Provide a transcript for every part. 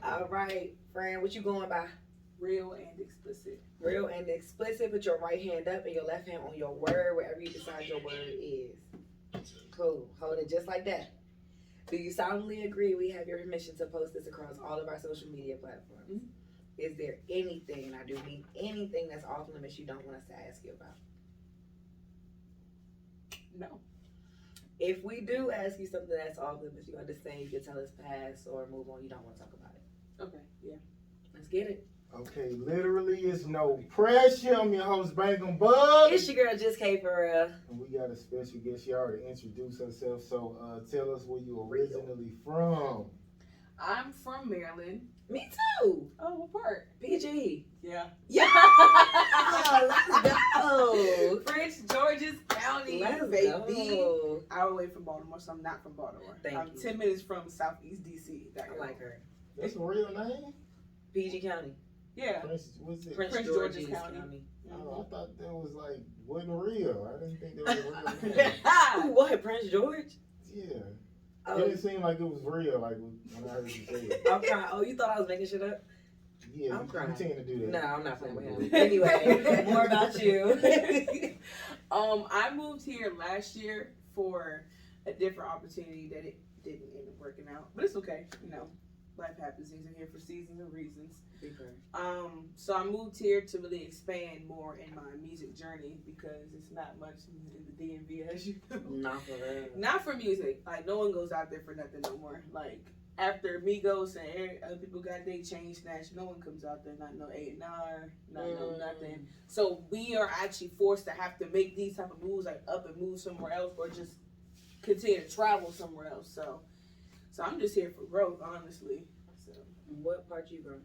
All right, friend, what you going by? Real and explicit. Real and explicit. Put your right hand up and your left hand on your word, wherever you decide your word is. Cool. Hold it just like that. Do you solemnly agree we have your permission to post this across all of our social media platforms? Mm-hmm. Is there anything, and I do mean anything, that's off limits you don't want us to ask you about? No. If we do ask you something that's off limits, you understand, you can tell us pass or move on. You don't want to talk about it. Okay, yeah. Let's get it. Okay, literally, it's no pressure. I'm your host, Bangem Bugg. It's your girl, Just K for real. And we got a special guest. She already introduced herself, so tell us where you originally from. I'm from Maryland. Me too. Oh, what part? PG. Yeah. Yeah. Let's go. Prince George's County, Let's baby. go. I'm away from Baltimore, so I'm not from Baltimore. I'm 10 minutes from Southeast DC. I like her. That's a real name? PG County. Yeah. Prince George's County. Oh, I thought that was like, wasn't real. I didn't think that was a real name. What, Prince George? Yeah. Oh. It didn't seem like it was real, like when I heard you say it. I'm crying. Oh, you thought I was making shit up? Yeah, I'm crying. You tend to do that. No, I'm not playing with him. Anyway, more about you. I moved here last year for a different opportunity that it didn't end up working out. But it's okay, you know. Life happens. Things are here for seasons and reasons. So I moved here to really expand more in my music journey because it's not much in the DMV, as you know. Not for real. Not for music. Like, no one goes out there for nothing no more. Like, after Migos and other people got their chain snatched, no one comes out there, not no A&R, not no nothing. So we are actually forced to have to make these type of moves, like up and move somewhere else, or just continue to travel somewhere else. So I'm just here for growth, honestly. So what part you from?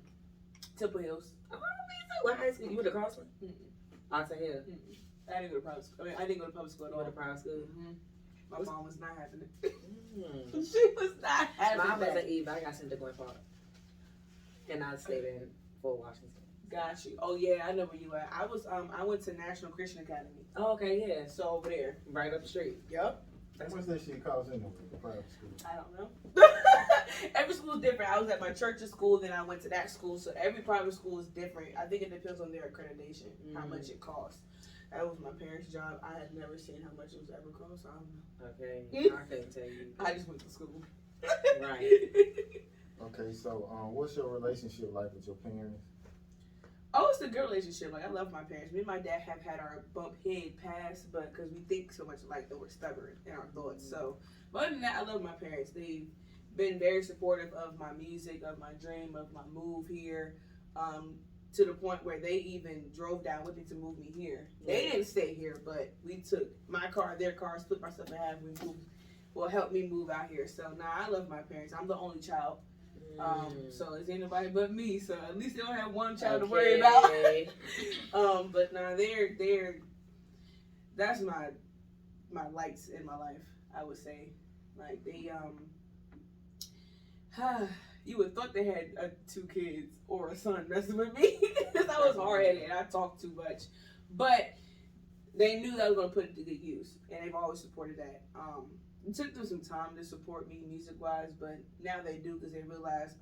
Temple Hills. Oh, me too. What high school? You went to Crossland? Oxon Hill. I didn't go to private school. I didn't go to public school at all. You went to private school? My mom was not having it. She was not having it. Mine was at Eve. I got sent to Glen Park. And I stayed in Fort Washington. Got you. Oh yeah, I know where you at. I went to National Christian Academy. Oh, okay, yeah. So over there. Right up the street. Yep. How much that shit cost in the private school? I don't know. Every school is different. I was at my church's school, then I went to that school. So every private school is different. I think it depends on their accreditation, how much it costs. That was my parents' job. I had never seen how much it was ever cost. I don't know. Okay, I couldn't tell you. I just went to school. Right. Okay, so what's your relationship like with your parents? Oh, it's a good relationship. Like, I love my parents. Me and my dad have had our bump head past, but because we think so much alike that we're stubborn in our thoughts. So, but other than that, I love my parents. They've been very supportive of my music, of my dream, of my move here, to the point where they even drove down with me to move me here. They didn't stay here, but we took my car, their car, split myself in half. We moved, well, helped me move out here. So, I love my parents. I'm the only child. So it's anybody but me. So at least they don't have one child to worry about. But they're that's my lights in my life, I would say. Like, they you would thought they had 2 kids or a son messing with me because I was hard headed and I talked too much. But they knew that I was gonna put it to good use, and they've always supported that. It took them some time to support me music-wise, but now they do because they realize,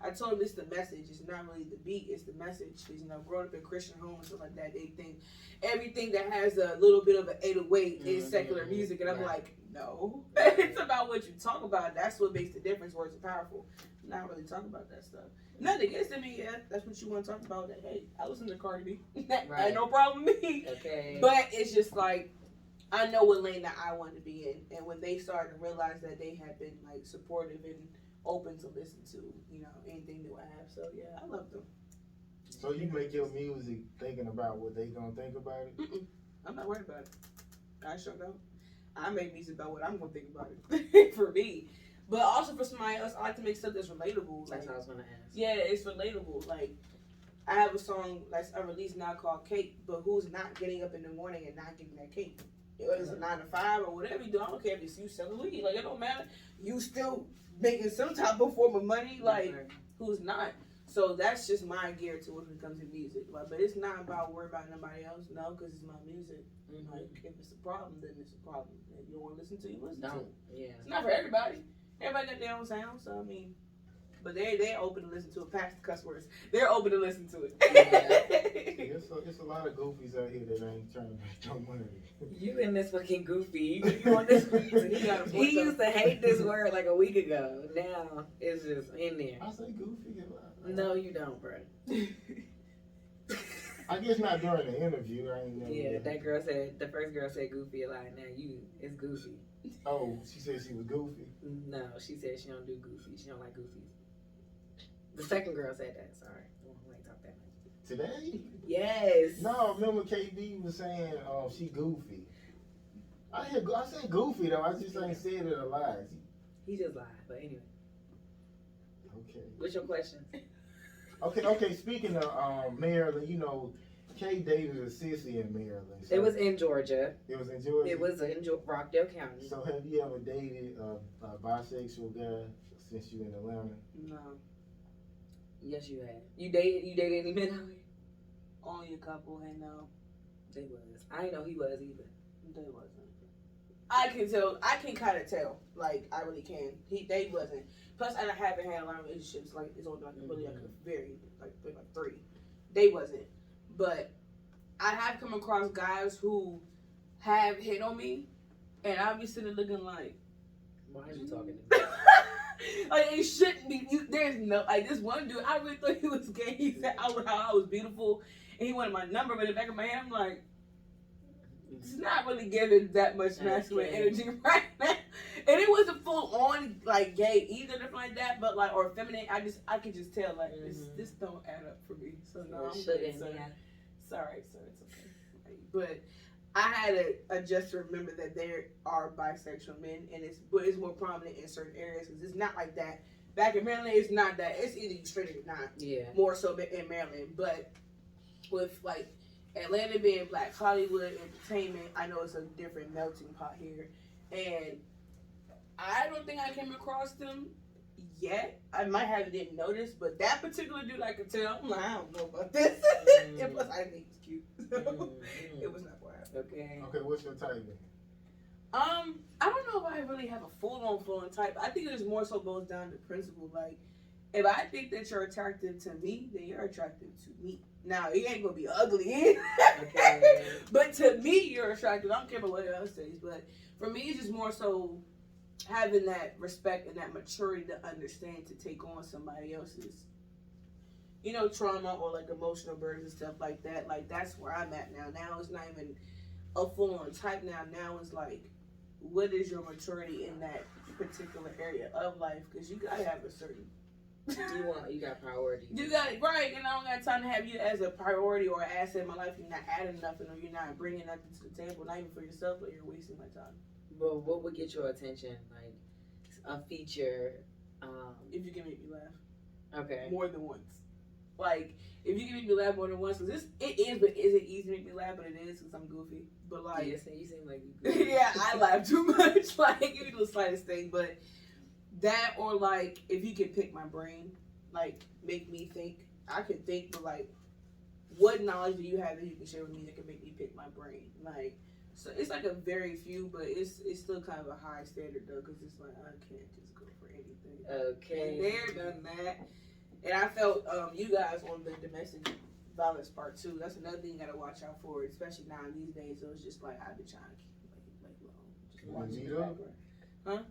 I told them it's the message. It's not really the beat, it's the message. Because, growing up in Christian homes and stuff like that, they think everything that has a little bit of an 808 is secular music. And I'm like, no. It's about what you talk about. That's what makes the difference. Words are powerful. Not really talking about that stuff. Nothing against me. Yeah, that's what you want to talk about. Hey, I listen to Cardi B. Ain't no problem with me. Okay. But it's just like, I know what lane that I wanted to be in, and when they started to realize that they had been like supportive and open to listen to, anything new I have. So yeah, I love them. So you make your music thinking about what they gonna think about it? I'm not worried about it. I sure don't. I make music about what I'm gonna think about it for me, but also for somebody else. I like to make stuff that's relatable. That's what I was gonna ask. Yeah, it's relatable. Like, I have a song that's unreleased now called Cake, but who's not getting up in the morning and not getting that cake? Whether it's a 9 to 5 or whatever you do, I don't care if it's you selling weed. Like, it don't matter. You still making some type of form of money. Like, who's not? So that's just my gear to when it comes to music. Like, but it's not about worrying about nobody else. No, because it's my music. Like, if it's a problem, then it's a problem. If you don't want to listen to it, listen to it. Yeah. It's not for everybody. Everybody got their own sound. So I mean, But they're open to listen to it. Past the cuss words, they're open to listen to it. It's a lot of goofies out here that ain't trying to make no money. You and this fucking goofy. You on this? He used to hate this word like a week ago. Now it's just in there. I say goofy a lot. No, you don't, bro. I guess not during the interview. I ain't never. Yeah, that girl said, the first girl said goofy a lot. Now it's goofy. Oh, she said she was goofy. No, she said she don't do goofy. She don't like goofies. The second girl said that. Sorry, I ain't talk that much. Today? Yes. No, remember KB was saying she goofy. I said goofy though. I just ain't said it a lot. He just lied. But anyway, Okay. what's your question? Okay. Speaking of Maryland, you know, Kay dated a sissy in Maryland. So It was in Georgia. It was in Georgia. It was in Rockdale County. So have you ever dated a bisexual guy since you in Atlanta? No, Yes, you have. You dated any men out here? only a couple, and no, They was. I didn't know he was either. they wasn't. I can tell. I can kind of tell. Like I really can. They wasn't. Plus, I haven't had a lot of relationships. Like it's only like really like a very like 3. They wasn't. But I have come across guys who have hit on me, and I'll be sitting looking like, Why are you talking to me? like it shouldn't be. There's no like this one dude. I really thought he was gay. He said how I was beautiful, and he wanted my number. But in the back of my head, I'm like, it's not really giving that much masculine energy right now. And it wasn't full on like gay either, nothing like that. But like or feminine. I could just tell like this don't add up for me. So no, I'm good, sir. Sorry, sir. It's okay. But I had to just remember that there are bisexual men, and it's more prominent in certain areas because it's not like that. Back in Maryland, it's not that. It's either you straight or you're not. Yeah. More so in Maryland, but with like Atlanta being Black Hollywood entertainment, I know it's a different melting pot here, and I don't think I came across them yet. I might have didn't notice, but that particular dude I could tell. I'm like, I don't know about this. And plus, I think he's cute. It was not what happened. Okay. Okay, what's your type then? I don't know if I really have a full-on type. I think it just more so goes down to principle. Like, if I think that you're attractive to me, then you're attractive to me. Now, it ain't gonna be ugly, Okay. but to me, you're attractive. I don't care about what else says, but for me, it's just more so having that respect and that maturity to understand to take on somebody else's, trauma or like emotional burdens and stuff like that. Like, that's where I'm at now. Now it's not even a full-on type now. Now it's like, what is your maturity in that particular area of life? Because you gotta have a certain. You got priorities. You got it right, and I don't got time to have you as a priority or an asset in my life. You're not adding nothing, or you're not bringing nothing to the table, not even for yourself, but you're wasting my time. But what would get your attention? Like a feature. If you can make me laugh. Okay. More than once. Like, if you can make me laugh more than once, because it is, but is it easy to make me laugh? But it is, because I'm goofy. But like, you seem like you good. yeah, I laugh too much. Like, give me the slightest thing, but that or like, if you can pick my brain, like, make me think. I can think, but like, what knowledge do you have that you can share with me that can make me pick my brain? Like, so it's like a very few, but it's still kind of a high standard though, because it's like I can't just go for anything. Okay. And there, done that. And I felt you guys on the domestic violence part too. That's another thing you gotta watch out for, especially now these days. So it's just like I've been trying to keep like low. Just watching the background. Huh?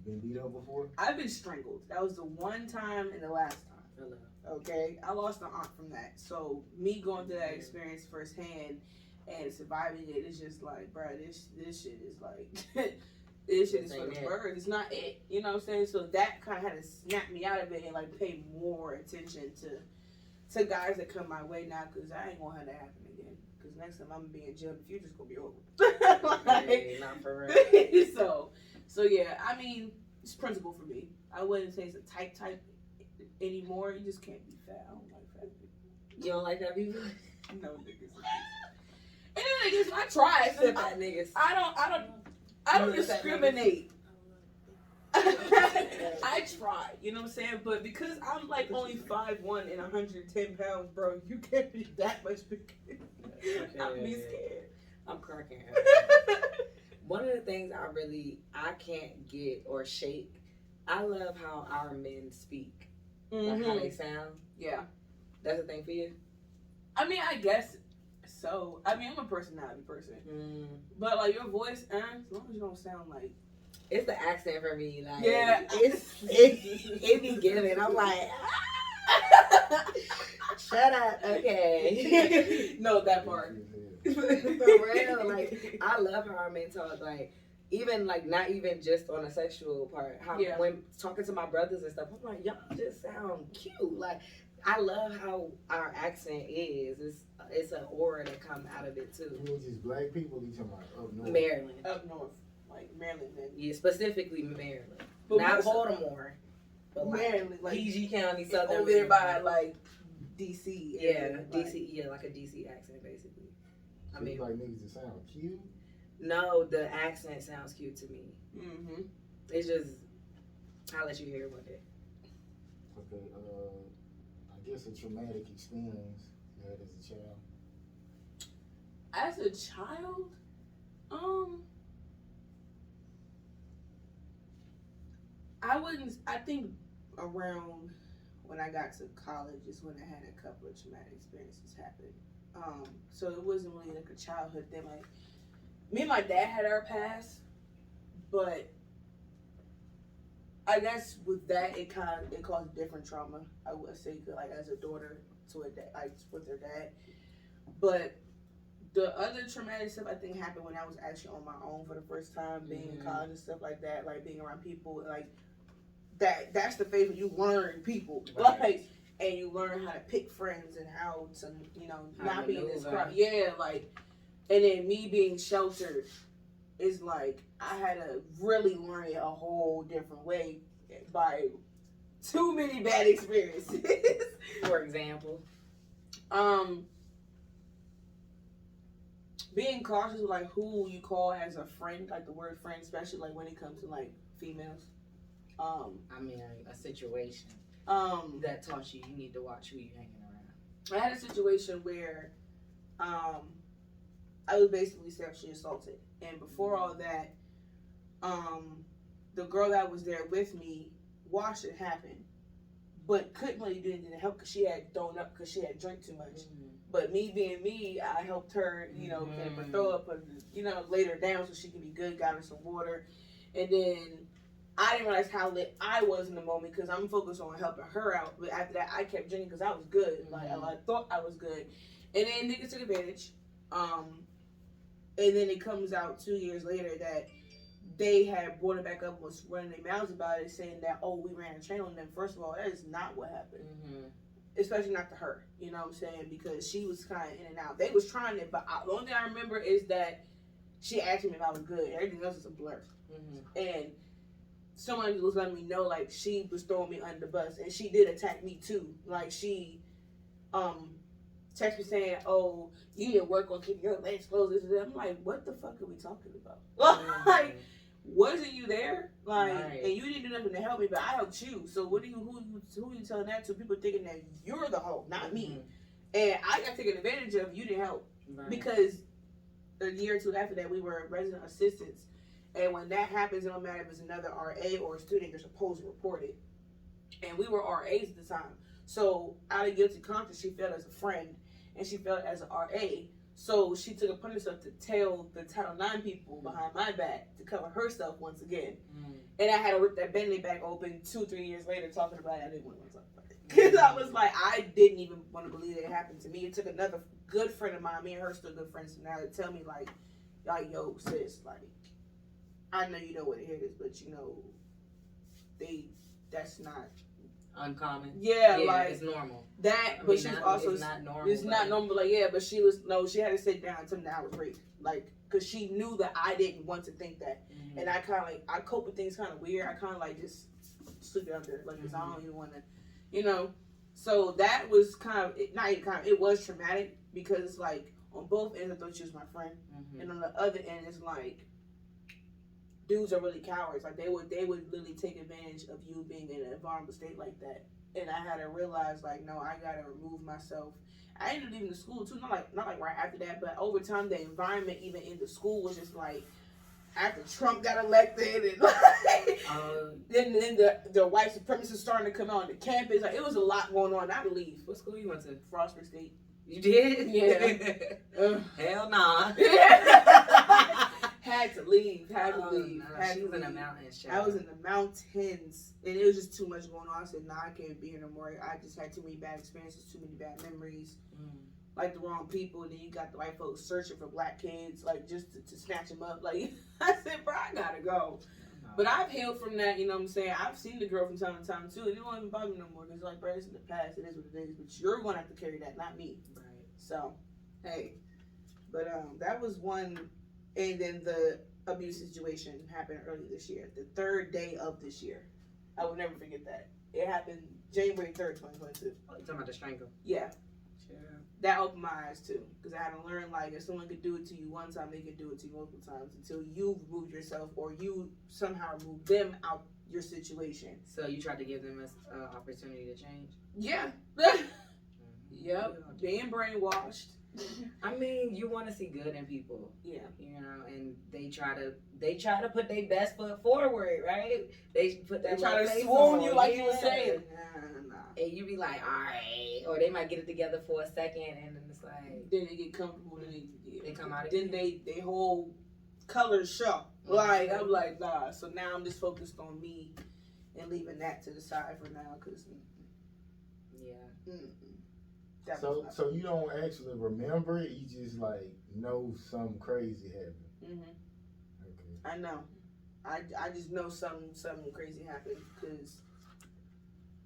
You been beat up before? I've been strangled. That was the one time and the last time. Hello. Okay, I lost an aunt from that. So me going through that experience firsthand and surviving it, it's just like, bro, this shit is like, this shit is for the birds. It's not it. You know what I'm saying? So that kind of had to snap me out of it and like pay more attention to guys that come my way now, because I ain't gonna have that happen again. Because next time I'm gonna be in jail, the future's gonna be over. Hey, not for real. So yeah, I mean, it's principle for me. I wouldn't say it's a type anymore. You just can't be fat. I don't like fat people. You don't like that people? No niggas. And then niggas, I try. Except that niggas. I don't discriminate. I try, you know what I'm saying? But because I'm like only 5'1" and 110 pounds, bro, you can't be that much bigger. Okay. I'd be scared. I'm cracking. One of the things I can't get or shake, I love how our men speak. Like how they sound. Yeah. That's a thing for you? I mean, I guess so. I mean, I'm a personality person. But, like, your voice, as long as you don't sound like... It's the accent for me. Like, yeah. It be giving. I'm like, shut up. Okay. No, that part. For real. Like, I love how our men talk. Like, even, like, not even just on a sexual part. How when talking to my brothers and stuff, I'm like, y'all just sound cute. Like, I love how our accent is. It's an aura that comes out of it too. You mean just black people? You talking about up north? Maryland. Up north, like Maryland. Then. Yeah, specifically Maryland. But not Baltimore, but Maryland, like PG County, Southern. Over there by like DC. Yeah, DC. Yeah, like a DC accent basically. So I mean, like niggas that sound cute. No, the accent sounds cute to me. Mm-hmm. It's just I'll let you hear one day. Okay. I guess a traumatic experience you had as a child. As a child, I think around when I got to college is when I had a couple of traumatic experiences happen. So it wasn't really like a childhood thing. Like me and my dad had our past, but I guess with that it caused different trauma. I would say like as a daughter to a dad, like with her dad. But the other traumatic stuff I think happened when I was actually on my own for the first time, being in college and stuff like that, like being around people like that's the phase when you learn people. Right. Like and you learn how to pick friends and how to, not be in this crowd. Yeah, like and then me being sheltered is like I had to really learn it a whole different way by too many bad experiences. For example, being cautious with like who you call as a friend, like the word friend, especially like when it comes to like females. I mean, a situation that taught you need to watch who you're hanging around. I had a situation where I was basically sexually assaulted, and before all that, the girl that was there with me watched it happen, but couldn't really do anything to help because she had thrown up because she had drank too much. But me being me, I helped her, get her throw up, and laid her down so she could be good, got her some water, and then I didn't realize how lit I was in the moment because I'm focused on helping her out. But after that, I kept drinking because I was good. Like I thought I was good, and then niggas took advantage. And then it comes out 2 years later that they had brought it back up, was running their mouths about it, saying that, we ran a train on them. First of all, that is not what happened. Especially not to her, you know what I'm saying? Because she was kind of in and out. They was trying it, but the only thing I remember is that she asked me if I was good. Everything else is a blur. And someone was letting me know, like, she was throwing me under the bus. And she did attack me, too. Like, she text me saying, you need to work on keeping your legs closed. I'm like, what the fuck are we talking about? Like, wasn't you there? Like, and you didn't do nothing to help me, but I helped you. So who are you telling that to? People thinking that you're the hoe, not me. And I got taken advantage of. You didn't help because a year or two after that, we were resident assistants. And when that happens, it don't matter if it's another RA or a student, you're supposed to report it. And we were RAs at the time. So out of guilty conscience, she felt as a friend and she felt as an RA. So she took it upon herself to tell the Title IX people behind my back to cover herself once again. And I had to rip that Bentley back open 2-3 years later talking about it. I didn't want to talk about it. Because I was like, I didn't even want to believe that it happened to me. It took another good friend of mine, me and her still good friends now, to tell me like, yo, sis, like, I know you know what it is, but that's not uncommon. Yeah, like it's normal. That, but she's also it's not normal. It's not normal. Like but she had to sit down and tell me that I was raped. Like, cause she knew that I didn't want to think that, and I kind of I cope with things kind of weird. I kind of just sleep it out there, like, cause I don't even want to, So that was it was traumatic because it's like on both ends I thought she was my friend, and on the other end it's like dudes are really cowards. Like they would literally take advantage of you being in an vulnerable state like that. And I had to realize, like, no, I gotta remove myself. I ended up leaving the school too, not like right after that, but over time the environment even in the school was just like after Trump got elected, and like, then the white supremacists starting to come out on the campus. Like, it was a lot going on. I had to leave. What school you went to? Frostburg State. You did? Yeah. Hell nah. Had to leave. Had to Oh, leave. no, Had she to was in the leave. mountains. I was in the mountains, and it was just too much going on. I said, nah, I can't be here no more. I just had too many bad experiences, too many bad memories, like the wrong people. And then you got the white folks searching for black kids, like just to snatch them up. Like, I said, bro, I gotta go. But I've healed from that, you know what I'm saying? I've seen the girl from time to time, too, and it won't even bother me no more. Because, like, bro, it's in the past. It is what it is. But you're going to have to carry that, not me. Right. So, hey. But that was one. And then the abuse situation happened early this year. The third day of this year. I will never forget that. It happened January 3rd, 2022. Oh, you talking about the strangle? Yeah. Sure. That opened my eyes, too. Because I had to learn, like, if someone could do it to you one time, they could do it to you multiple times until you remove yourself or you somehow remove them out your situation. So you tried to give them an opportunity to change? Yeah. Yep. Being brainwashed. I mean, you want to see good in people. Yeah. You know, and they try to put their best foot forward, right? They put that They try to face swoon on, you like you yeah. were saying. Nah. And you be like, all right. Or they might get it together for a second, and then it's like, Then they get comfortable. Then they come out Then they whole colors show. Like, I'm like, nah. So now I'm just focused on me and leaving that to the side for now. Because, yeah. So you don't actually remember it. You just like know something crazy happened. Okay. I know. I just know something crazy happened because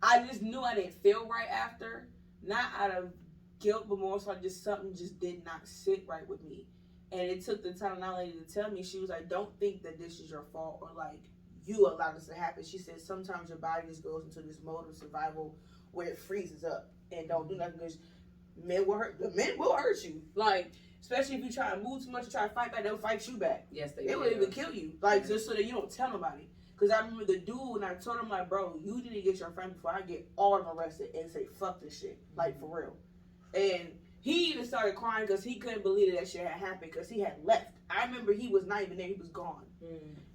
I just knew I didn't feel right after. Not out of guilt, but more so just something just did not sit right with me. And it took the time now lady to tell me, she was like, don't think that this is your fault or like you allowed this to happen. She said sometimes your body just goes into this mode of survival where it freezes up and don't do nothing because men will hurt you. Like, especially if you try to move too much and try to fight back, they'll fight you back. Yes, They will even kill you. Like, just so that you don't tell nobody. Because I remember the dude, and I told him, like, bro, you need to get your friend before I get all of them arrested and say, fuck this shit. Like, for real. And he even started crying because he couldn't believe that shit had happened because he had left. I remember he was not even there. He was gone.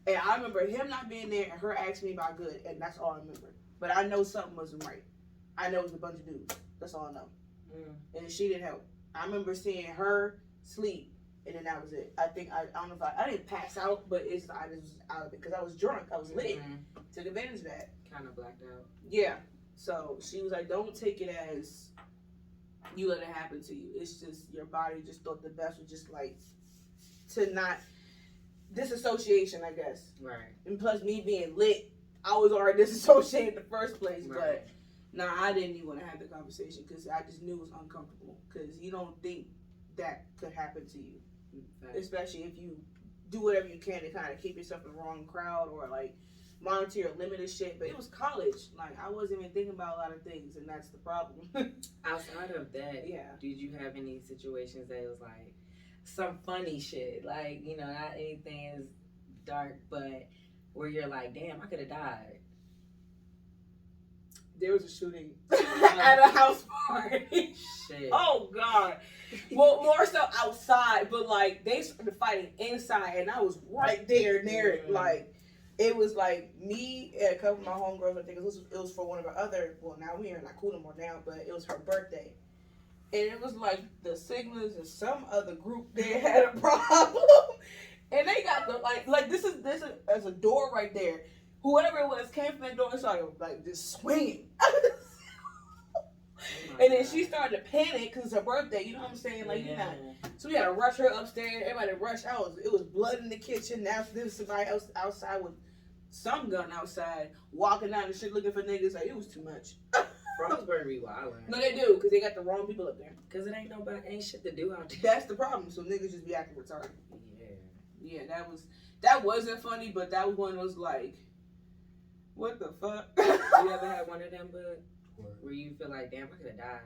And I remember him not being there and her asking me about good, and that's all I remember. But I know something wasn't right. I know it was a bunch of dudes. That's all I know. And she didn't help. I remember seeing her sleep, and then that was it. I think I don't know if I didn't pass out, but I just was out of it because I was drunk. I was lit. Took advantage of that. Kind of blacked out. Yeah. So she was like, "Don't take it as you let it happen to you. It's just your body just thought the best was just like to not disassociation, I guess. Right. And plus me being lit, I was already disassociated in the first place, Right. but." Nah, I didn't even want to have the conversation because I just knew it was uncomfortable. Because you don't think that could happen to you, especially if you do whatever you can to kind of keep yourself in the wrong crowd or like monitor your limited shit. But it was college. Like I wasn't even thinking about a lot of things, and that's the problem. Outside of that, yeah. Did you have any situations that was like some funny shit, like not anything as dark, but where you're like, damn, I could have died. There was a shooting at a house party. Shit. Oh, God. Well, more so outside, but, like, they started fighting inside, and I was right there near it. Like, it was, like, me and a couple of my homegirls, I think it was for one of our other, well, now we are not cool no more now, but it was her birthday. And it was, like, the Sigmas and some other group there had a problem. And they got the, like this is there's a door right there. Whoever it was came from that door and started like just swinging. And then she started to panic because it's her birthday. You know what I'm saying? Like, So we had to rush her upstairs. Everybody rushed out. It was blood in the kitchen. Now there's somebody else outside with some gun outside walking down the street looking for niggas. Like, it was too much. Frostburg be wildin'. No, they do because they got the wrong people up there. Because it ain't shit to do out there. That's the problem. So niggas just be acting retarded. Yeah, that wasn't funny, but that was one of those like, what the fuck? You ever had one of them, but where you feel like, damn, I could have died?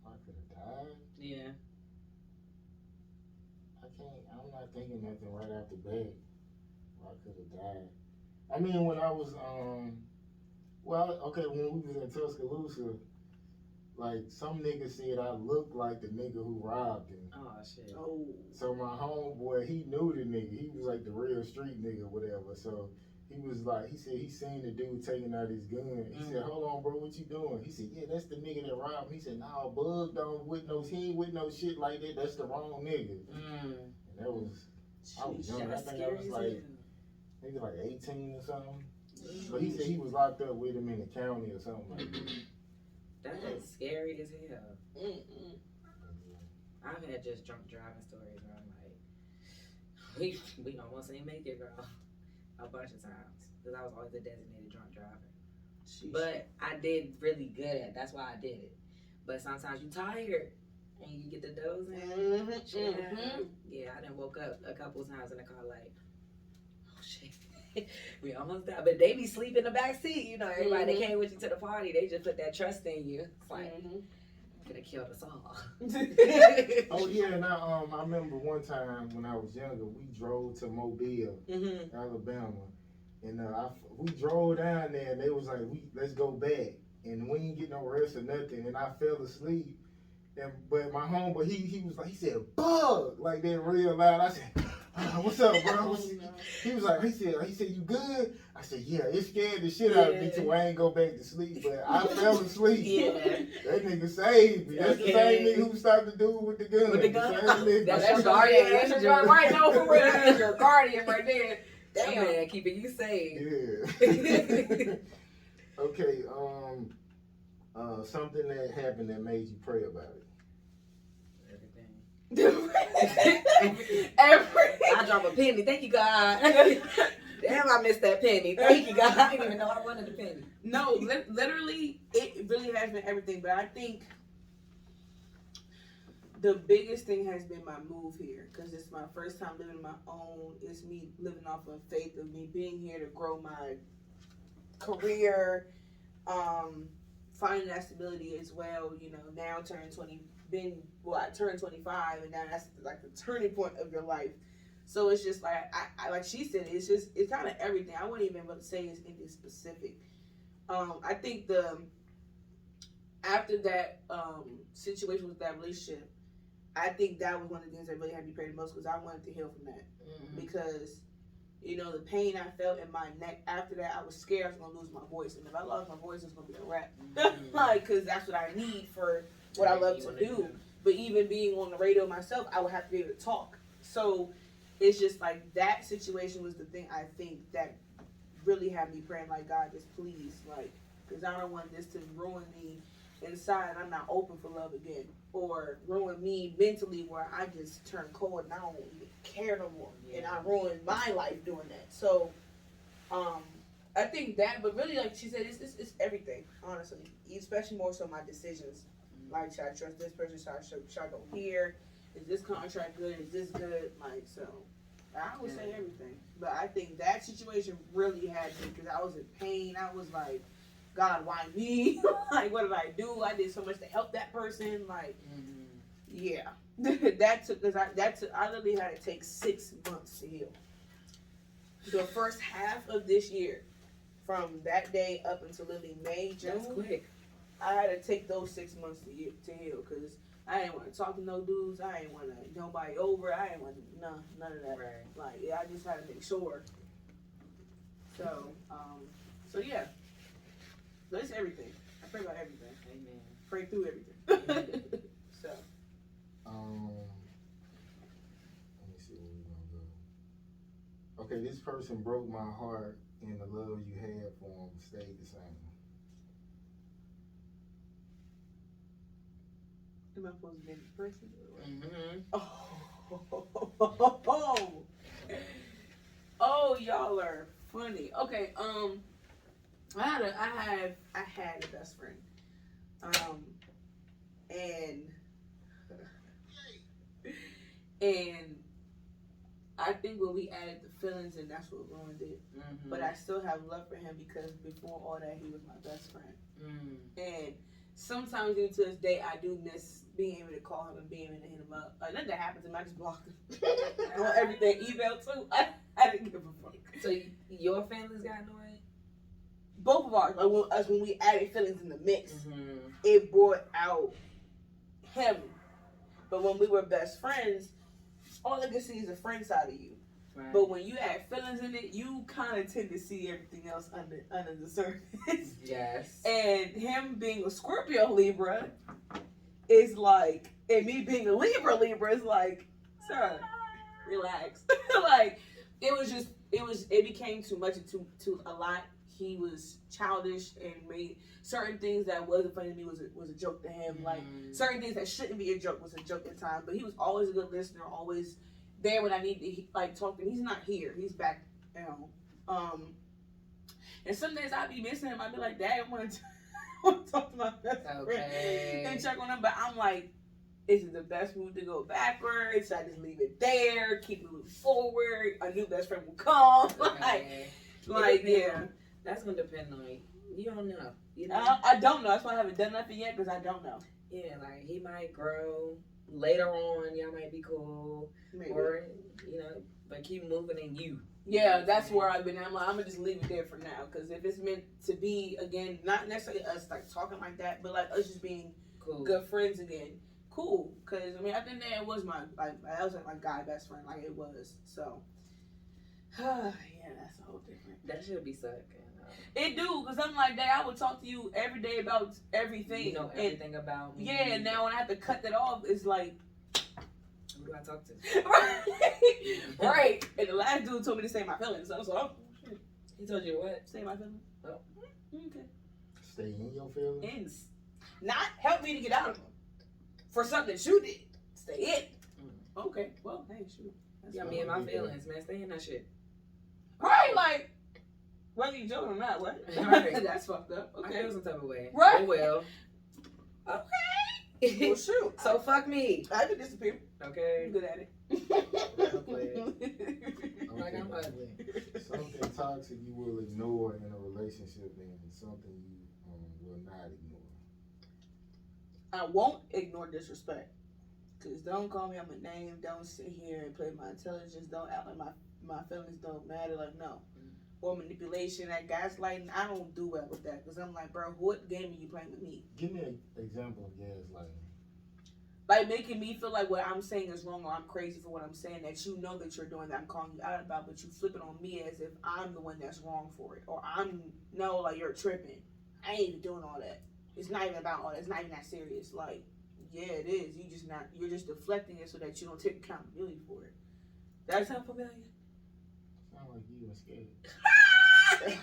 I could have died? Yeah. I'm not thinking nothing right off the bat. I could have died. I mean, when I was, when we was in Tuscaloosa, like some nigga said I look like the nigga who robbed him. Oh shit. Oh. So my homeboy, he knew the nigga. He was like the real street nigga, whatever. So he was like, he said he seen the dude taking out his gun. He said, "Hold on, bro, what you doing?" He said, "Yeah, that's the nigga that robbed me." He said, "Nah, Bug don't with no, he ain't with no shit like that. That's the wrong nigga." And that was, I was young. I think I was like, maybe like 18 or something. But he said he was locked up with him in the county or something like that. That is scary as hell. I've had just drunk driving stories where I'm like, we almost ain't make it, girl. A bunch of times. Because I was always a designated drunk driver. But I did really good at it. That's why I did it. But sometimes you tired and you get the doze in. Yeah, I done woke up a couple times in the car like, oh shit. We almost died. But they be sleeping in the back seat. You know, everybody that came with you to the party, they just put that trust in you. It's like, could have killed us all. Oh yeah, and I remember one time when I was younger, we drove to Mobile, Alabama, and we drove down there, and they was like, let's go back, and we didn't get no rest or nothing, and I fell asleep, but my homeboy he was like, he said Bug like that real loud. I said, what's up, bro? He was like, he said, you good? I said, yeah, it scared the shit out of me till I ain't go back to sleep, but I fell asleep. Yeah. That nigga saved me. That's the same nigga who stopped the dude with the gun. With the gun? That's your guardian. That's your guardian. Right, no, for real. That's your guardian right there. Damn, man, keeping you safe. Yeah. Okay, something that happened that made you pray about it. Everything. I drop a penny. Thank you, God. Damn, I missed that penny. Thank you, God. I didn't even know I wanted a penny. No, literally, it really has been everything. But I think the biggest thing has been my move here, because it's my first time living my own. It's me living off of faith of me being here to grow my career, finding that stability as well. You know, now turning 20. I turned 25, and now that's like the turning point of your life. So it's just like I like she said, it's kind of everything. I wouldn't even be able to say it's anything specific. I think after that situation with that relationship, I think that was one of the things that really had me pray the most, because I wanted to heal from that. Because you know, the pain I felt in my neck after that, I was scared I was gonna lose my voice, and if I lost my voice, it's gonna be a wrap. Like, because that's what I need for what I love to do. But even being on the radio myself, I would have to be able to talk. So it's just like that situation was the thing I think that really had me praying, like, God, just please, like, because I don't want this to ruin me inside and I'm not open for love again, or ruin me mentally where I just turn cold and I don't even care no more, and I ruin my life doing that. So I think that, but really, like she said, it's everything, honestly, especially more so my decisions. Like, should I trust this person? Should I go here? Is this contract good? Is this good? Like, so I would say everything. But I think that situation really had me, because I was in pain. I was like, God, why me? Like, what did I do? I did so much to help that person. Like, yeah. That took, I literally had to take 6 months to heal. The first half of this year, from that day up until literally May, June. That's quick. I had to take those 6 months to heal, because I didn't want to talk to no dudes. I didn't want to nobody over. I didn't want none of that. Right. Like, yeah, I just had to make sure. So yeah. So it's everything. I pray about everything. Amen. Pray through everything. So. Let me see where we're gonna go. Okay, this person broke my heart, and the love you had for him stayed the same. Am I supposed to name the person? Oh, y'all are funny. Okay, I had a best friend, and I think when we added the feelings, and that's what ruined it. But I still have love for him, because before all that, he was my best friend. And sometimes, even to this day, I do miss being able to call him and being able to hit him up. Like, nothing that happens to him, I just blocked him on everything. Email too. I didn't give a fuck. So your family's got annoyed? both of ours, like when we added feelings in the mix, Mm-hmm. it brought out him. But when we were best friends, all I could see is the friend side of you. Right. But when you add feelings in it, you kind of tend to see everything else under the surface. Yes. And him being a Scorpio Libra is like, and me being a Libra is like, sir, relax. Like, it became too much and too a lot. He was childish and made certain things that wasn't funny to me was a joke to him. Like, certain things that shouldn't be a joke was a joke at times. But he was always a good listener, always there when I need to talk to him. He's not here. He's back now. And some days I'd be missing him. I'd be like, Dad, I want to talk to my best friend and check on him. But I'm like, is it the best move to go backwards? Should I just leave it there? Keep moving forward? A new best friend will come. Like, yeah. That's gonna depend on you. Don't know. You know. I don't know. That's why I haven't done nothing yet because I don't know. Yeah, like he might grow later on. Y'all might be cool, Maybe. or but keep moving in you. Yeah, that's where I've been. I'm like, I'm gonna just leave it there for now because if it's meant to be again, not necessarily us like talking like that, but like us just being Cool. good friends again. Cool, because I mean, at the end of the day, it was that was like my guy best friend, like it was. So, yeah, that's a whole different. That should be suck. It do, because I'm like, Dad, I would talk to you every day about everything. You know everything about me. Yeah, and now when I have to cut that off, it's like, who do I talk to? right. And the last dude told me to say my feelings. So I was like, oh, shit. He told you what? Say my feelings. Oh. Okay. Stay in your feelings. Ends. Not help me to get out of them. For something that you did. Stay in. Okay. Well, hey, shoot. Yeah, me and my feelings, man. Stay in that shit. Right, like, whether you joking or not, what? Right. That's fucked up. I Okay. feel some type of way. Right. Oh, well. Okay. Well, shoot. So fuck me. I could disappear. Okay. I'm good at it. Like I'm ugly. Something toxic you will ignore in a relationship and something you will not ignore. I won't ignore disrespect. Because don't call me on my name. Don't sit here and play my intelligence. Don't act like my feelings don't matter. Like, no. Or manipulation, that gaslighting. I don't do well with that. Because I'm like, bro, what game are you playing with me? Give me an example of gaslighting. Like making me feel like what I'm saying is wrong or I'm crazy for what I'm saying that you know that you're doing that I'm calling you out about, but you flip it on me as if I'm the one that's wrong for it. Or like you're tripping. I ain't even doing all that. It's not even about all that. It's not even that serious. Like, yeah, it is. You're just deflecting it so that you don't take accountability for it. That sound familiar? Sound like you were scared.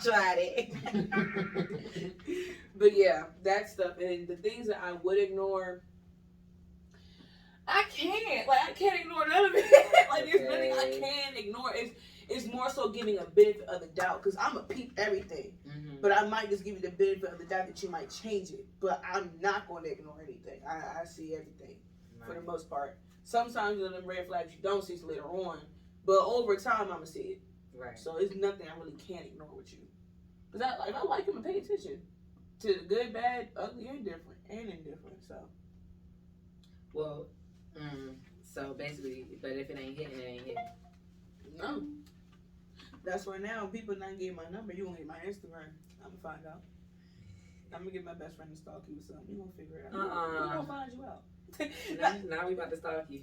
Tried it. But yeah, that stuff. And the things that I would ignore, I can't ignore none of it. Like, there's nothing I can ignore. It's more so giving a benefit of the doubt. Because I'm a peep everything. Mm-hmm. But I might just give you the benefit of the doubt that you might change it. But I'm not going to ignore anything. I see everything for the most part. Sometimes you know them red flags you don't see later on. But over time, I'm going to see it. Right. So it's nothing I really can't ignore with you. Because I like him and pay attention to the good, bad, ugly, and indifferent. So. Well, so basically, but if it ain't hitting, it ain't hitting. No. That's why now people not getting my number. You gonna get my Instagram. I'm gonna find out. I'm gonna get my best friend to stalk you or something. You gonna figure it out. We gonna find you out. Now we about to stalk you.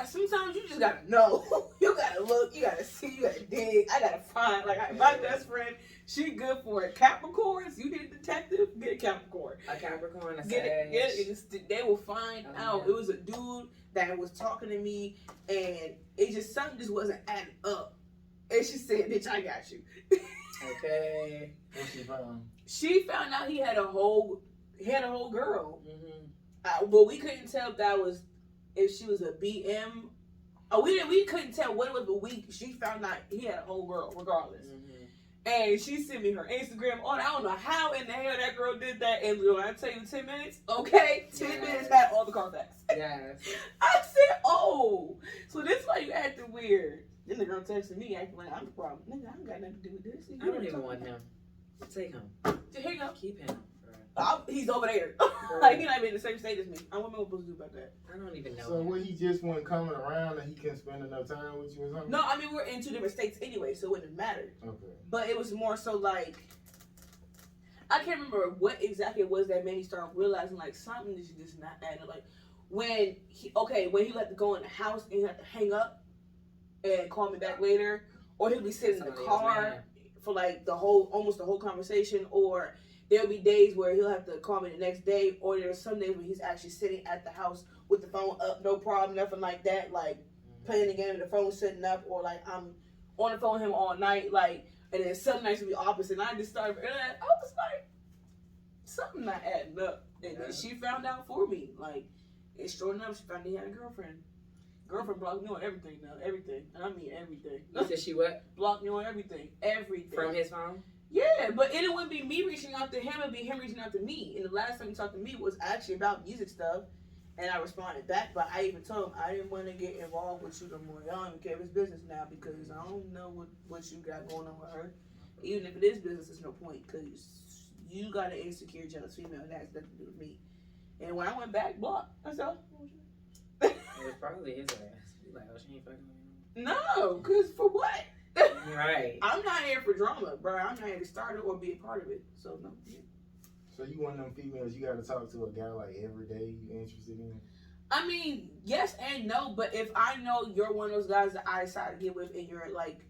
Sometimes you just gotta know. You gotta look. You gotta see. You gotta dig. I gotta find. Like my best friend, she good for it. Capricorns. You need a detective. Get a Capricorn. A Capricorn, a Get it. They will find out. Yeah. It was a dude that was talking to me, and something just wasn't adding up. And she said, "Bitch, I got you." Okay. What's she found? She found out he had a whole girl. Mm-hmm. But we couldn't tell if she was a BM. Oh, we couldn't tell what it was, but she found out he had a whole girl regardless. Mm-hmm. And she sent me her Instagram. I don't know how in the hell that girl did that. And when I tell you 10 minutes, okay, 10 minutes had all the contacts. Yes. I said, oh, so this is why you acting weird. Then the girl texted me acting like I'm the problem. Nigga, I don't got nothing to do with this. I don't even want him. Take him. Here you go. Keep him. He's over there. Like, he not even in the same state as me. What am I supposed to do about that? I don't even know. So what, he just wasn't coming around and he couldn't spend enough time with you or something? No, I mean, we're in two different states anyway, so it wouldn't matter. Okay. But it was more so like, I can't remember what exactly it was that made me start realizing like something is just not adding up. Like when he let to go in the house and he had to hang up and call me back later, or he'll be sitting in the car for like almost the whole conversation, or there'll be days where he'll have to call me the next day, or there's some days where he's actually sitting at the house with the phone up, no problem, nothing like that, like playing the game and the phone sitting up, or like I'm on the phone with him all night, like, and then some nights will be opposite, and I just started, I was like, something not adding up, and then she found out for me, like, it's sure enough, she found out he had a girlfriend. Girlfriend blocked me on everything now, everything, and I mean everything. You said she what? Blocked me on everything. From his phone? Yeah, but it wouldn't be me reaching out to him, it'd be him reaching out to me. And the last time he talked to me was actually about music stuff, and I responded back, but I even told him I didn't want to get involved with you no more. Y'all don't care if it's business now, because I don't know what you got going on with her. Even if it is business, there's no point, because you got an insecure, jealous female, and that has nothing to do with me. And when I went back, blocked. That's all. It was probably his ass. He's like, oh, she ain't fucking with him. No, because for what? Right. I'm not here for drama, bro. I'm not here to start it or be a part of it. So, no. So you one of them females you gotta talk to a guy like every day you interested in? I mean, yes and no, but if I know you're one of those guys that I decided to get with and you're like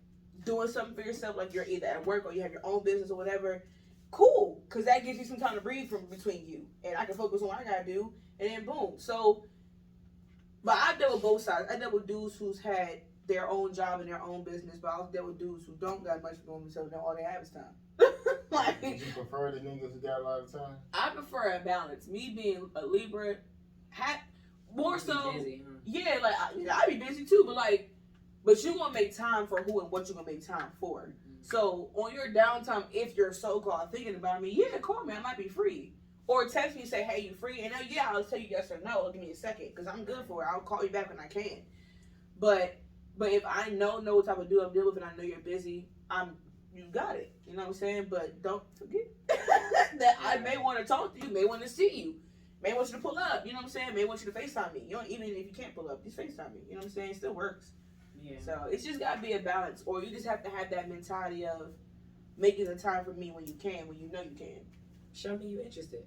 doing something for yourself, like you're either at work or you have your own business or whatever, cool. Because that gives you some time to breathe from between you. And I can focus on what I gotta do, and then boom. So, but I've dealt with both sides. I dealt with dudes who's had their own job and their own business, but I also dealt with dudes who don't got much for themselves and all they have is time. Like, Would you prefer the niggas who got a lot of time? I prefer a balance. Me being a Libra, more so, busy, huh? yeah, like I be busy too, but you gonna make time for who and what you gonna make time for. Mm-hmm. So on your downtime, if you're so-called thinking about me, yeah, call me, I might be free. Or text me and say, hey, you free? And yeah, I'll tell you yes or no. Give me a second, because I'm good for it. I'll call you back when I can. But if I know what type of dude I'm dealing with and I know you're busy, you got it. You know what I'm saying? But don't forget that I may want to talk to you, may want to see you, may want you to pull up. You know what I'm saying? May want you to FaceTime me. Even if you can't pull up, just FaceTime me. You know what I'm saying? It still works. Yeah. So it's just got to be a balance. Or you just have to have that mentality of making the time for me when you can, when you know you can. Show me you interested.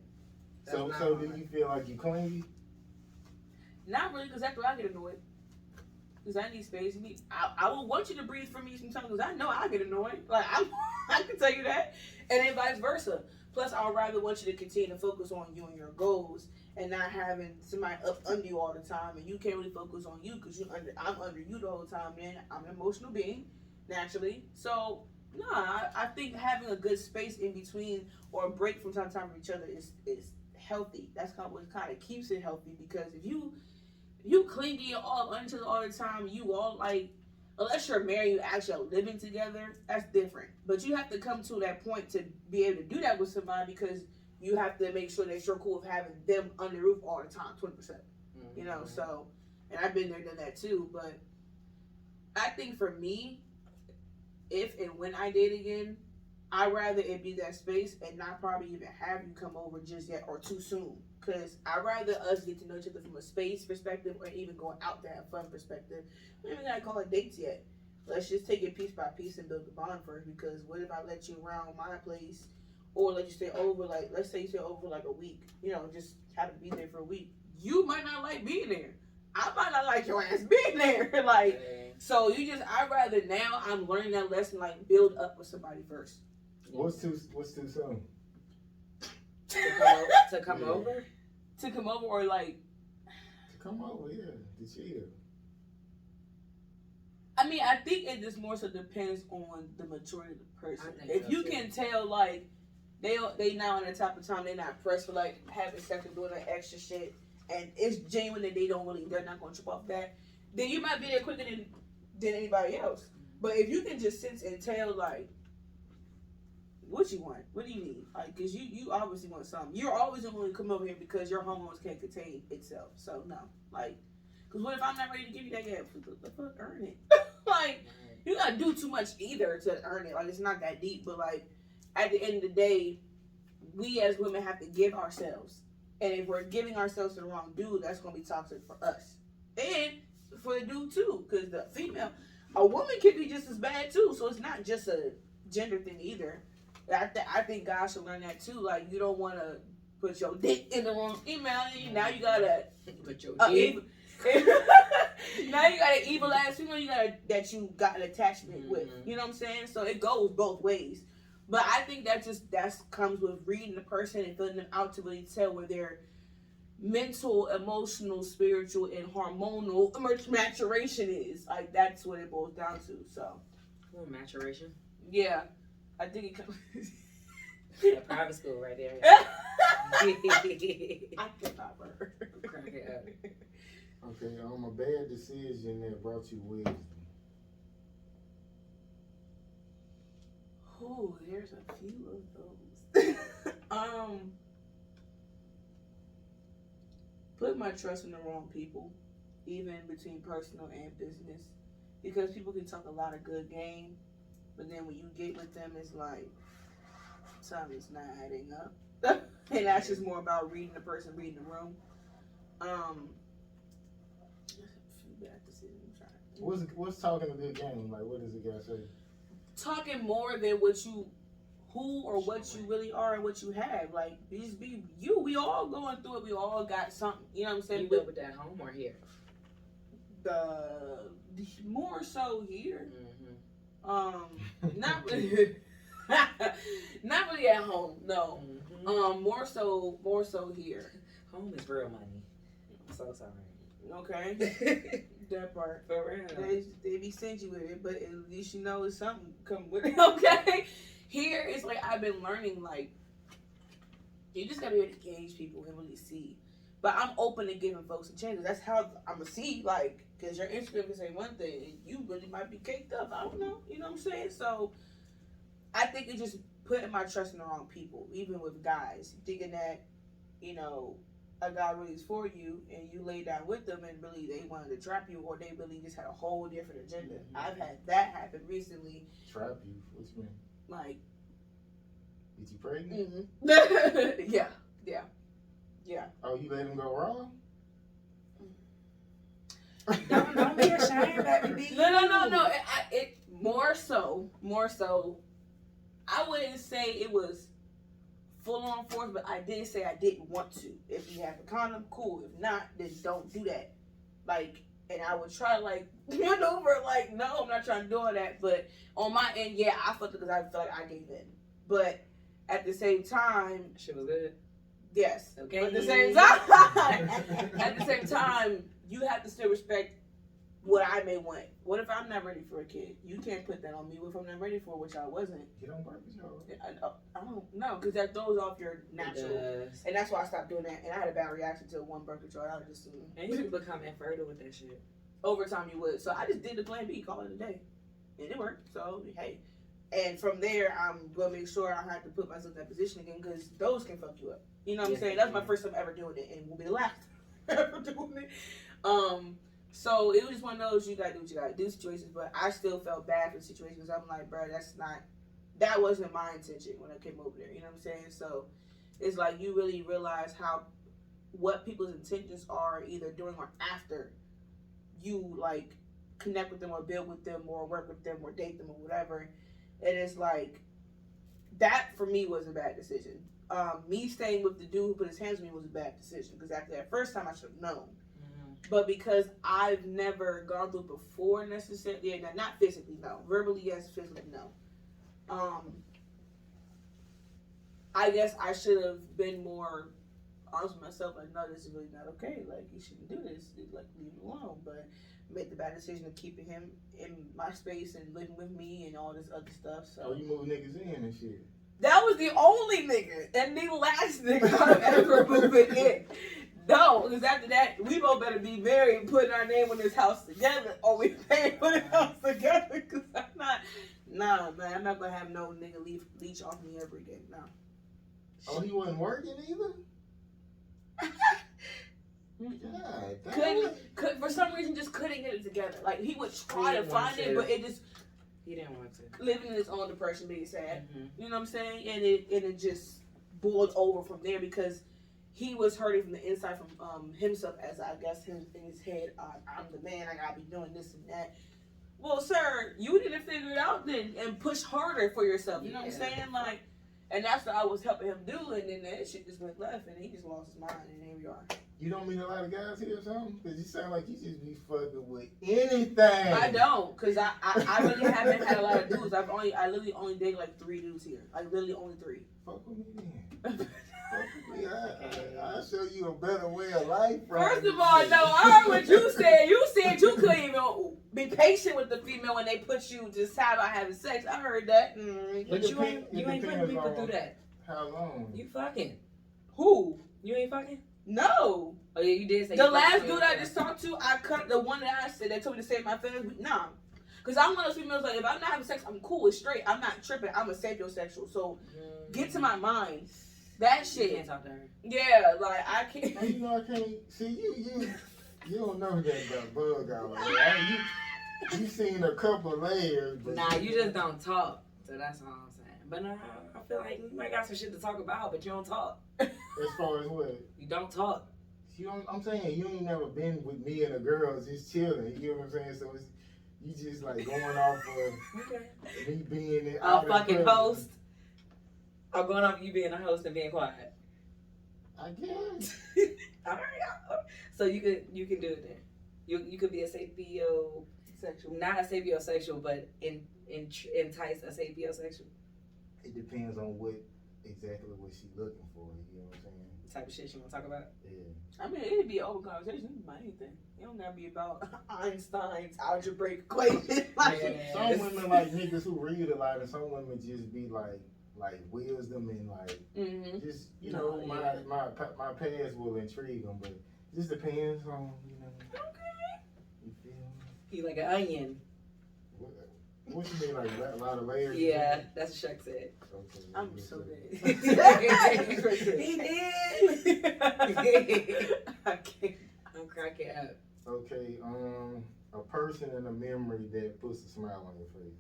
So do you feel like you clingy? Not really, because after I get annoyed. Because I need space. I will want you to breathe for me sometimes, because I know I get annoyed. Like, I can tell you that. And then vice versa. Plus, I'd rather want you to continue to focus on you and your goals and not having somebody up under you all the time, and you can't really focus on you because I'm under you the whole time, man. I'm an emotional being, naturally. So, I think having a good space in between or a break from time to time from each other is healthy. That's kind of what kind of keeps it healthy, because if you clingy all under all the time, you all like, unless you're married, you actually are living together, that's different. But you have to come to that point to be able to do that with somebody, because you have to make sure that you're cool with having them under the roof all the time, 20%. Mm-hmm. You know, so, and I've been there, done that too. But I think for me, if and when I date again, I'd rather it be that space and not probably even have you come over just yet or too soon. Because I'd rather us get to know each other from a space perspective, or even going out to have fun perspective. We don't even gotta call it dates yet. Let's just take it piece by piece and build the bond first. Because what if I let you around my place, or let you stay over, like, let's say you stay over like a week, you know, just have to be there for a week. You might not like being there. I might not like your ass being there. Like, so I'd rather now I'm learning that lesson, like, build up with somebody first. What's too soon? To come over? To come over, or like... To come over, yeah. To chill. I mean, I think it just more so depends on the maturity of the person. If you can tell, like, they now in the type of time, they're not pressed for, like, having sex or doing that extra shit, and it's genuine that they're not going to trip off that, then you might be there quicker than anybody else. But if you can just sense and tell, like, what you want, what do you need? Like, because you obviously want something. You're always going to come over here because your hormones can't contain itself. So, no. Like, because what if I'm not ready to give you that yet? The fuck, earn it. Like, you got to do too much either to earn it. Like, it's not that deep. But, like, at the end of the day, we as women have to give ourselves. And if we're giving ourselves to the wrong dude, that's going to be toxic for us. And for the dude, too. Because the female, a woman can be just as bad, too. So, it's not just a gender thing either. I think guys should learn that too. Like, you don't want to put your dick in the wrong email, and now you gotta Put your dick. now you got an evil ass female that you got an attachment with. You know what I'm saying? So it goes both ways. But I think that comes with reading the person and filling them out to really tell where their mental, emotional, spiritual, and hormonal maturation is. Like, that's what it boils down to. So, Maturation. Yeah, I think it comes. Private school right there. I cannot burn. Crack it up. Okay, a bad decision that brought you wisdom. Oh, there's a few of those. Put my trust in the wrong people, even between personal and business, because people can talk a lot of good game, but then when you get with them, it's like something's not adding up, and that's just more about reading the person, reading the room. Bad decisions. What's talking a good game? Like, what does it gotta say? Talking more than who or what you really are and what you have. Like, just be you. We all going through it. We all got something. You know what I'm saying? You live with that home or here? The more so here. Mm-hmm. Not really. Not really at home. No. Mm-hmm. More so here. Home is real money. I'm so sorry. Okay. That part. For real. They be stingy with it, but at least you know it's something come with it. Okay. Here it's like I've been learning, like, you just gotta be able to gauge people and really see. But I'm open to giving folks a chance. That's how I'm gonna see, like, because your Instagram can say one thing and you really might be caked up. I don't know. You know what I'm saying? So I think it's just putting my trust in the wrong people, even with guys, thinking that, you know, a guy really is for you and you lay down with them and really they wanted to trap you or they really just had a whole different agenda. Mm-hmm. I've had that happen recently. Trap you? What you mean? Like, Is you pregnant? Yeah. Oh, you let him go wrong? Don't be ashamed, baby. No. It more so. I wouldn't say it was full on force, but I did say I didn't want to. If you have a condom, cool. If not, then don't do that. Like, and I would try to, like, maneuver, like, no, I'm not trying to do all that. But on my end, yeah, I felt it because I felt like I gave in. But at the same time, Shit was good. yes. Okay. But at the same time, you have to still respect what I may want. What if I'm not ready for a kid? You can't put that on me. What if I'm not ready for it, which I wasn't? You don't work with your. I don't know, because that throws off your natural. And that's why I stopped doing that. And I had a bad reaction to one birth control. I was just And you become infertile with that shit. over time you would. So I just did the plan B, call it a day, and it worked. So hey, and from there I'm gonna make sure I have to put myself in that position again because those can fuck you up. You know what I'm saying? That's my first time ever doing it, and will be the last ever doing it. So it was just one of those you gotta do what you gotta do situations. But I still felt bad for the situations. I'm like, bro, that wasn't my intention when I came over there. You know what I'm saying? So it's like you really realize what people's intentions are either during or after you like connect with them or build with them or work with them or date them or whatever. And it's like that for me was a bad decision. Me staying with the dude who put his hands on me was a bad decision because after that first time I should have known. But because I've never gone through it before necessarily, not physically, no. Verbally, yes. Physically, no. I guess I should have been more honest with myself. Like, no, this is really not okay. Like, you shouldn't do this. Like, leave him alone. But made the bad decision of keeping him in my space and living with me and all this other stuff. So Oh, you move niggas in and shit. that was the only nigga and the last nigga I've ever moving in. No, because after that, we both better be married and putting our name on this house together, or we pay for the house together. Because I'm not, nah, man, I'm not gonna have no nigga leech off me ever again. No. Oh, he wasn't working either. Could for some reason just couldn't get it together. Like he would try to find it, but it just he didn't want to. Living in his own depression, being sad. Mm-hmm. You know what I'm saying? And it just boiled over from there because he was hurting from the inside from himself, as I guess in his head. I'm the man. I gotta be doing this and that. Well, sir, you need to figure it out then and push harder for yourself. You know what I'm saying? Like, And that's what I was helping him do, and then that shit just went left, and he just lost his mind, and here we are. You don't meet a lot of guys here or something? Because you sound like you just be fucking with anything. I don't, because I really haven't had a lot of dudes. I literally only dated like 3 dudes here. Like, literally only 3. Fuck with me then. Fuck with me. I'll show you a better way of life. First of all, no, I heard what you said. You said you couldn't even be patient with the female when they put you just about having sex. I heard that. But you ain't putting people through that. How long? You fucking. Who? You ain't fucking? No. Oh yeah, you did say The last dude I just talked to, I cut the one that I said that told me to save my feelings. Nah. Because I'm one of those females, like, if I'm not having sex, I'm cool, it's straight. I'm not tripping. I'm a sapiosexual. So, get to my mind. That shit. You can't talk to her. Yeah, like, I can't. Oh, you know, I can't. See, you don't know that about Bug out there. You seen a couple layers. But Nah, you just don't talk. So that's all I'm saying. But no, I feel like you might got some shit to talk about, but you don't talk. As far as what? You don't talk. You don't, I'm saying you ain't never been with me and the girls just chilling. You know what I'm saying? So it's, you just like going off of me being it. A fucking host. I'm going off you being a host and being quiet. I guess. All right. So you can do it then. You could be a sapiosexual, not a sapiosexual, but entice a sapiosexual. It depends on exactly what she looking for. You know what I'm saying? The type of shit she want to talk about. Yeah. I mean, it'd be an open conversation about anything. It don't gotta be about Einstein's algebraic equation. Some women like niggas who read a lot, and some women just be like wisdom and like just my past will intrigue them, but it just depends on Okay. You feel me? You like an onion. What you mean, like a lot of layers? Yeah, that's what Shaq said. Okay. I'm so dead. He did. I can't. I'm cracking up. Okay, a person in a memory that puts a smile on your face.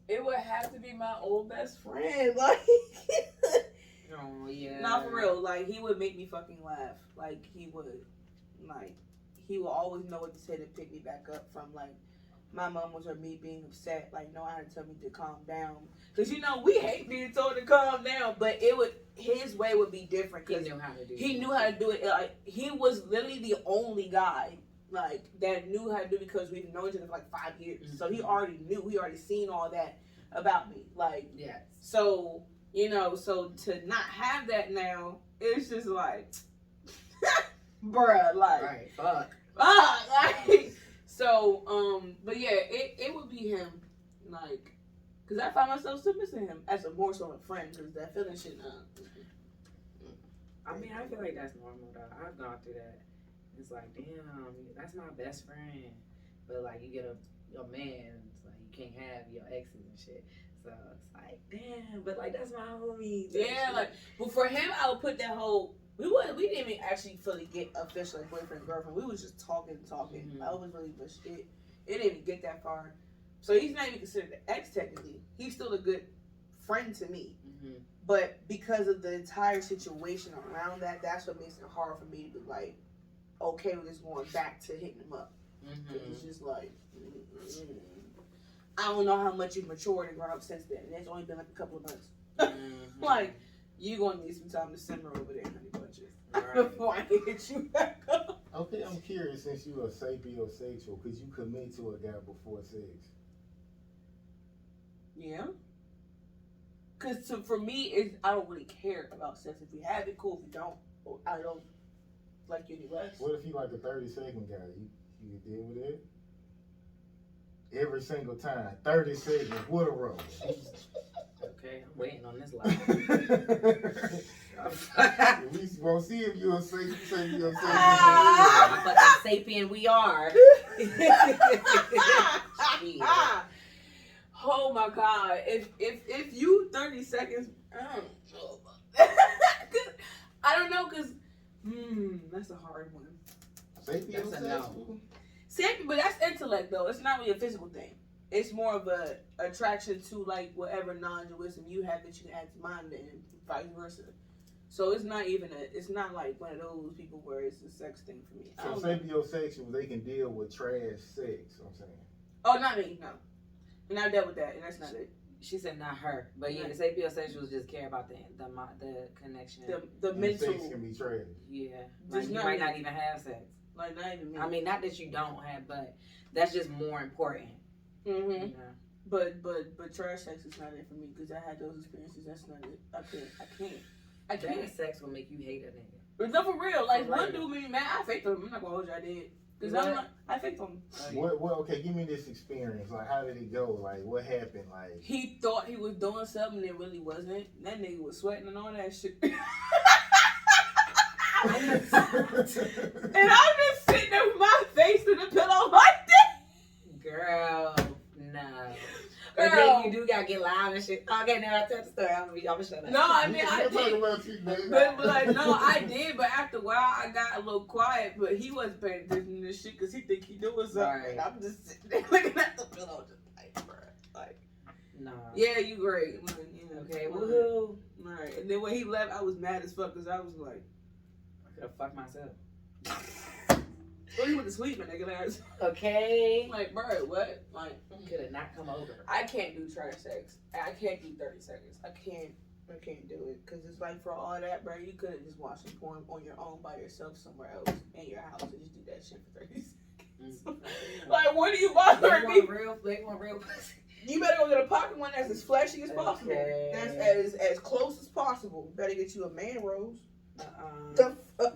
It would have to be my old best friend. Like, Oh yeah. not for real. Like, he would make me fucking laugh. Like, he would always know what to say to pick me back up from, like, my moments or me being upset. Like, know how to tell me to calm down. Because, we hate being told to calm down, but his way would be different. He knew how to do it. He knew how to do it. Like, he was literally the only guy, like, that knew how to do it because we've known each other for, like, 5 years. Mm-hmm. So he already knew. He already seen all that about me. Like, yes. So, so to not have that now, it's just like, bruh, like, Right, fuck. Like, so, but yeah, it would be him, like, because I find myself still missing him as a more so a friend, because that feeling shit, I mean, I feel like that's normal, though. I've gone through that. It's like, damn, that's my best friend. But, like, you get a man, it's like, you can't have your exes and shit. So, it's like, damn, but, like, that's my homie. Yeah, like, but for him, I would put that whole, we didn't even actually fully get official like boyfriend, girlfriend. We was just talking. Mm-hmm. I was really, but it didn't even get that far. So he's not even considered an ex technically. He's still a good friend to me. Mm-hmm. But because of the entire situation around that, that's what makes it hard for me to be like, okay with just going back to hitting him up. Mm-hmm. It's just like, I don't know how much you've matured and grown up since then. And it's only been like a couple of months. Mm-hmm. Like, you're going to need some time to simmer over there, honey bunches. Right. Before I can get you back up. Okay, I'm curious, since you're a sapiosexual, could you commit to a guy before sex? Yeah. Because for me, I don't really care about sex. If we have it, cool. If we don't, I don't like you any less. What if you like a 30-second guy? You deal with it? Every single time. 30 seconds, what a roll. Okay, I'm waiting on this line. We gonna see if you're a sapien. But the sapien we are. Oh my God! If you 30 seconds, I don't know, cause that's a hard one. Sapien, that's a no. Sapien, but that's intellect though. It's not really a physical thing. It's more of a attraction to like whatever knowledge or wisdom you have that you can add to mine, and vice versa. So it's not like one of those people where it's a sex thing for me. So sapiosexuals, they can deal with trash sex. I'm saying. Oh, not me. No, and I dealt with that, and that's not it. She said not her, but yeah, the sapiosexuals just care about the connection. The mental. Sex can be trash. Yeah, like you might not even have sex. Like not even me. I mean, not that you don't have, but that's just more important. Mm-hmm. You know? But trash sex is not it for me because I had those experiences. That's not it. I can't. Bad sex will make you hate a nigga. But no, for real. Like For one real. dude made me mad. I faked him. I'm not gonna hold you. I did. Cause I faked him. Okay, give me this experience. Like, how did it go? Like, what happened? Like, He thought he was doing something that really wasn't. That nigga was sweating and all that shit. And I'm just sitting there with my face to the pillow like that. Girl, no. But Girl. then you do gotta get loud and shit. Okay, now I tell the story. I'm gonna shut up. No, I mean I We're talking did. about you, baby. But like no, I did. But after a while, I got a little quiet. But he wasn't paying attention to this shit because he think he doing something. Right. I'm just sitting there looking at the pillow, just like, bro, like, No. yeah, you great. Like, yeah, Okay, all woohoo. right. And then when he left, I was mad as fuck because I was like, I could have fucked myself. well, he went to sleep, man, nigga. Okay. Like, bro, what? Like, Could have not come over. I can't do trash sex. I can't do 30 seconds. I can't do it because it's like for all that, bro. You could have just watched some porn on your own by yourself somewhere else in your house and just do that shit for 30 seconds. Like, what are you bothering me? They want real pussy. You better go get a pocket one that's as fleshy as possible. Okay. That's as close as possible. Better get you a man rose.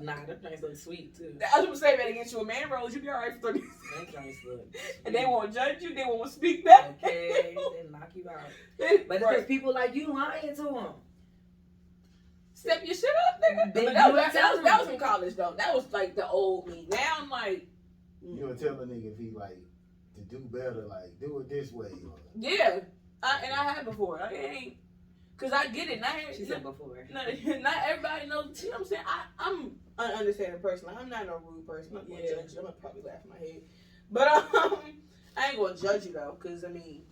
Nah, them things look sweet too. I was gonna say, better get you a man rose. You'll be alright for 30 Them things look And they won't judge you. They won't speak back. Okay, they knock you out. But Right. because people like you lying to them. Step your shit up, nigga. Then But you that was in college though. That was like the old me. Now I'm like, You would tell a nigga if he like to do better, like do it this way. Or, yeah. And I had before. Like, it ain't, cause I get it. She said before. Not everybody knows. See what I'm saying? I'm an understanding person. Like, I'm not no rude person. I'm not gonna judge you. I'm gonna probably laugh in my head. But I ain't gonna judge you though, cause I mean,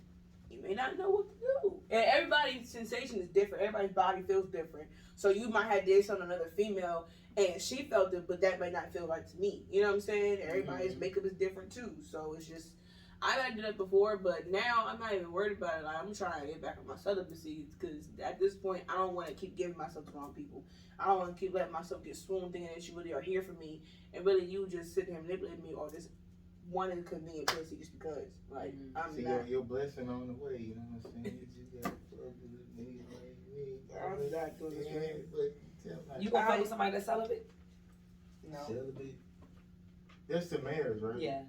you may not know what to do. And everybody's sensation is different. Everybody's body feels different. So you might have did something on another female and she felt it, but that may not feel right to me. You know what I'm saying? Everybody's makeup is different too. So it's just, I've done it before, but now I'm not even worried about it. Like, I'm trying to get back on my celibacy because at this point, I don't want to keep giving myself to wrong people. I don't want to keep letting myself get swooned thinking that you really are here for me and really you just sitting here manipulating me or just wanting convenient pussy just because. Like, I'm see, not. your blessing on the way, you know what I'm saying? You just gotta fuck with me like me. I'm not doing this, man. You gonna fuck with somebody that's celibate? No. Celibate? That's the marriage, right? Yeah.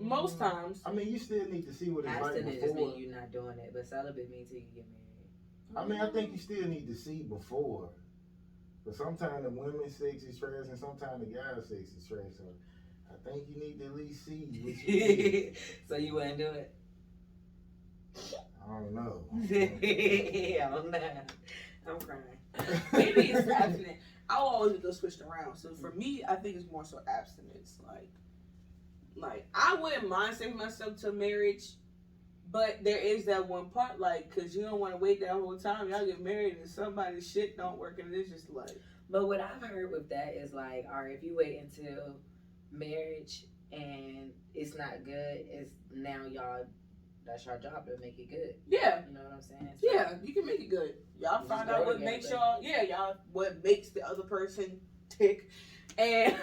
Most times. I mean, you still need to see what it's like Abstinent just before. means you're not doing it, but celibate means till you get married. I mean, I think you still need to see before. But sometimes the women's sex is trash and sometimes the guy's sex is trash. So I think you need to at least see what you need. So you wouldn't do it? I don't know. Yeah, I'm not. I'm crying. Maybe it's abstinent. I'll always get those switched around. So for me, I think it's more so abstinence. Like I wouldn't mind saving myself to marriage, but there is that one part, like, cause you don't want to wait that whole time. Y'all get married and somebody's shit don't work, and it's just like. But what I've heard with that is like, all right, if you wait until marriage and it's not good, it's now y'all. That's your job to make it good. Yeah. You know what I'm saying? So, Yeah, you can make it good. Y'all find out what makes y'all. Yeah, y'all what makes the other person tick, and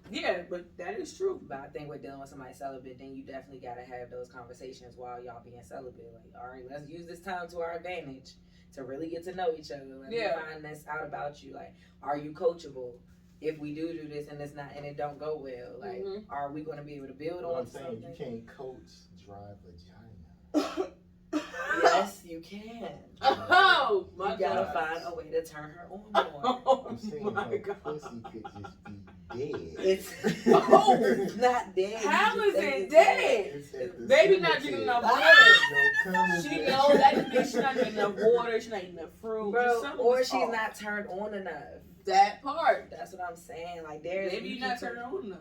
yeah, but that is true. But I think with dealing with somebody celibate, then you definitely gotta have those conversations while y'all being celibate. Like, all right, let's use this time to our advantage to really get to know each other. Let me find this out about you. Like, are you coachable? If we do this and it's not and it don't go well, like, are we gonna be able to build on something? You can't coach dry vagina. Yes, you can. Oh my You gotta God. find a way to turn her on more. Oh I'm saying my her God. pussy could just be dead. It's Oh. not dead. How You is just think it it's dead? It's at the Baby not cemetery. drinking enough There's water. no coming She back. knows that bitch. She's not getting enough water. She's not eating enough fruit. Bro, Just something or is she's off. not turned on enough. That part. That's what I'm saying. Like, there's Maybe you're not turning on enough.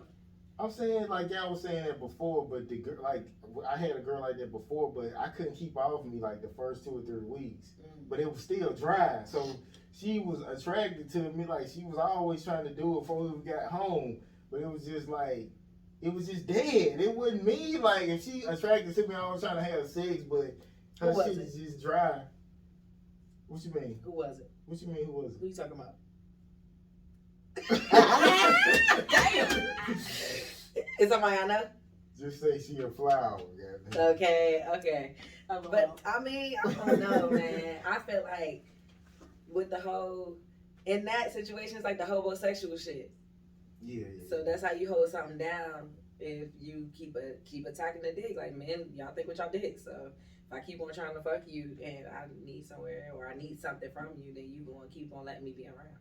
I'm saying, like y'all was saying that before, but the girl, like, I had a girl like that before, but I couldn't keep off me like the first 2 or 3 weeks. But it was still dry. So she was attracted to me. Like, she was always trying to do it before we got home. But it was just like, it was just dead. It wasn't me. Like, if she attracted to me, I was trying to have sex, but Who Her was shit it? is just dry. What you mean? Who was it? What you mean? Who was Who you talking about? Damn. Is somebody I know? Just say she a flower. Goddamn. Okay. But I mean, I don't know, man. I feel like with the whole in that situation, it's like the homosexual shit. Yeah. So that's how you hold something down. If you keep attacking the dick, like men, y'all think with y'all dick. So if I keep on trying to fuck you and I need somewhere or I need something from you, then you gonna keep on letting me be around.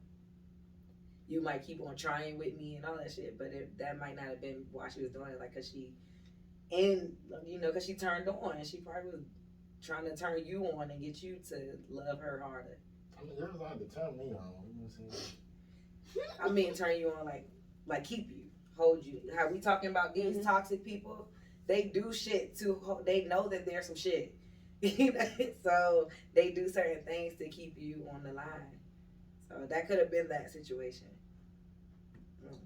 You might keep on trying with me and all that shit, but that might not have been why she was doing it. Like, cause she turned on and she probably was trying to turn you on and get you to love her harder. I mean, girls don't have to turn me on. You know what I'm saying? I mean, turn you on like keep you, hold you. How we talking about these toxic people? They do shit they know that there's some shit. So they do certain things to keep you on the line. So that could have been that situation.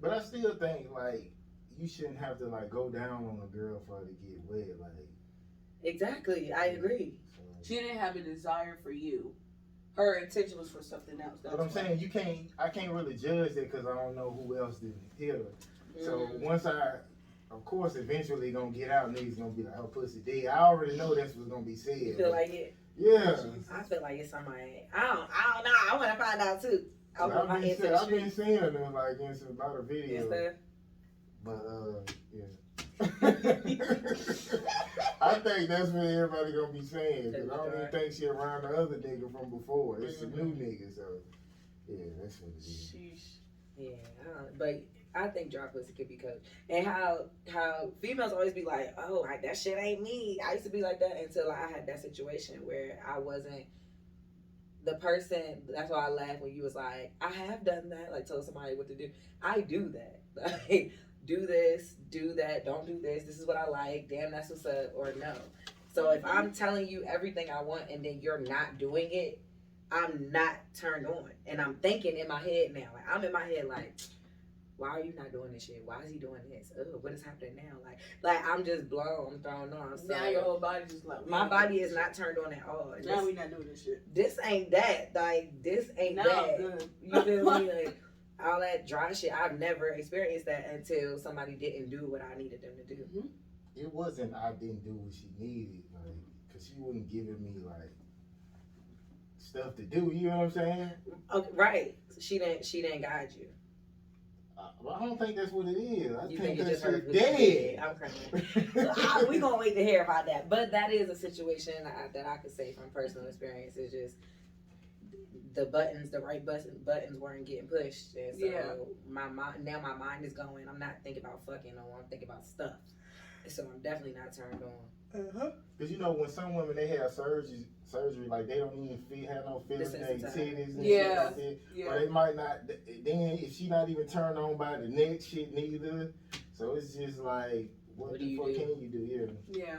But I still think like you shouldn't have to like go down on a girl for her to get wet. Like Exactly, I agree. So, She didn't have a desire for you. Her intention was for something else. but I'm saying I can't really judge that because I don't know who else didn't hit her. So once of course, eventually gonna get out, niggas gonna be like, "Oh, pussy dead." I already know that's what's gonna be said. You feel like it? Yeah. I feel like it's somebody. I don't know. I want to find out too. I've been seeing them like in a lot of videos. But I think that's what everybody gonna be saying. Cause I don't even think she around the other nigga from before. It's a new nigga, so yeah, that's what it is. Sheesh. Yeah, but I think dry pussy could be coached. And how females always be like, oh, that shit ain't me. I used to be like that until I had that situation where I wasn't the person. That's why I laughed when you was like, I have done that. Like, told somebody what to do. I do that. Like, do this, do that, don't do this. This is what I like. Damn, that's what's up, or no. So if I'm telling you everything I want and then you're not doing it, I'm not turned on. And I'm thinking in my head now. Like, I'm in my head like, why are you not doing this shit? Why is he doing this? Oh, what is happening now? Like I'm just blown. I'm thrown on. So now your whole body just like. My body is not turned on at all. Now we not doing this shit. This ain't that. Like, this ain't now that. Good. You feel me? Like, all that dry shit. I've never experienced that until somebody didn't do what I needed them to do. Mm-hmm. It wasn't I didn't do what she needed, like, cause she wasn't giving me like stuff to do. You know what I'm saying? Okay, right. She didn't guide you. I don't think that's what it is. I You think it that's just hurt dead. I'm crying. We gonna wait to hear about that. But that is a situation that I could say from personal experience. It's just the right buttons weren't getting pushed, and so my mind is going. I'm not thinking about fucking no more. I'm thinking about stuff. So I'm definitely not turned on. Cause you know when some women they have surgery like they don't even have no feelings in their titties and shit like that. Yeah. Or they might not. Then if she not even turned on by the next shit neither. So it's just like what the fuck can you do? Yeah.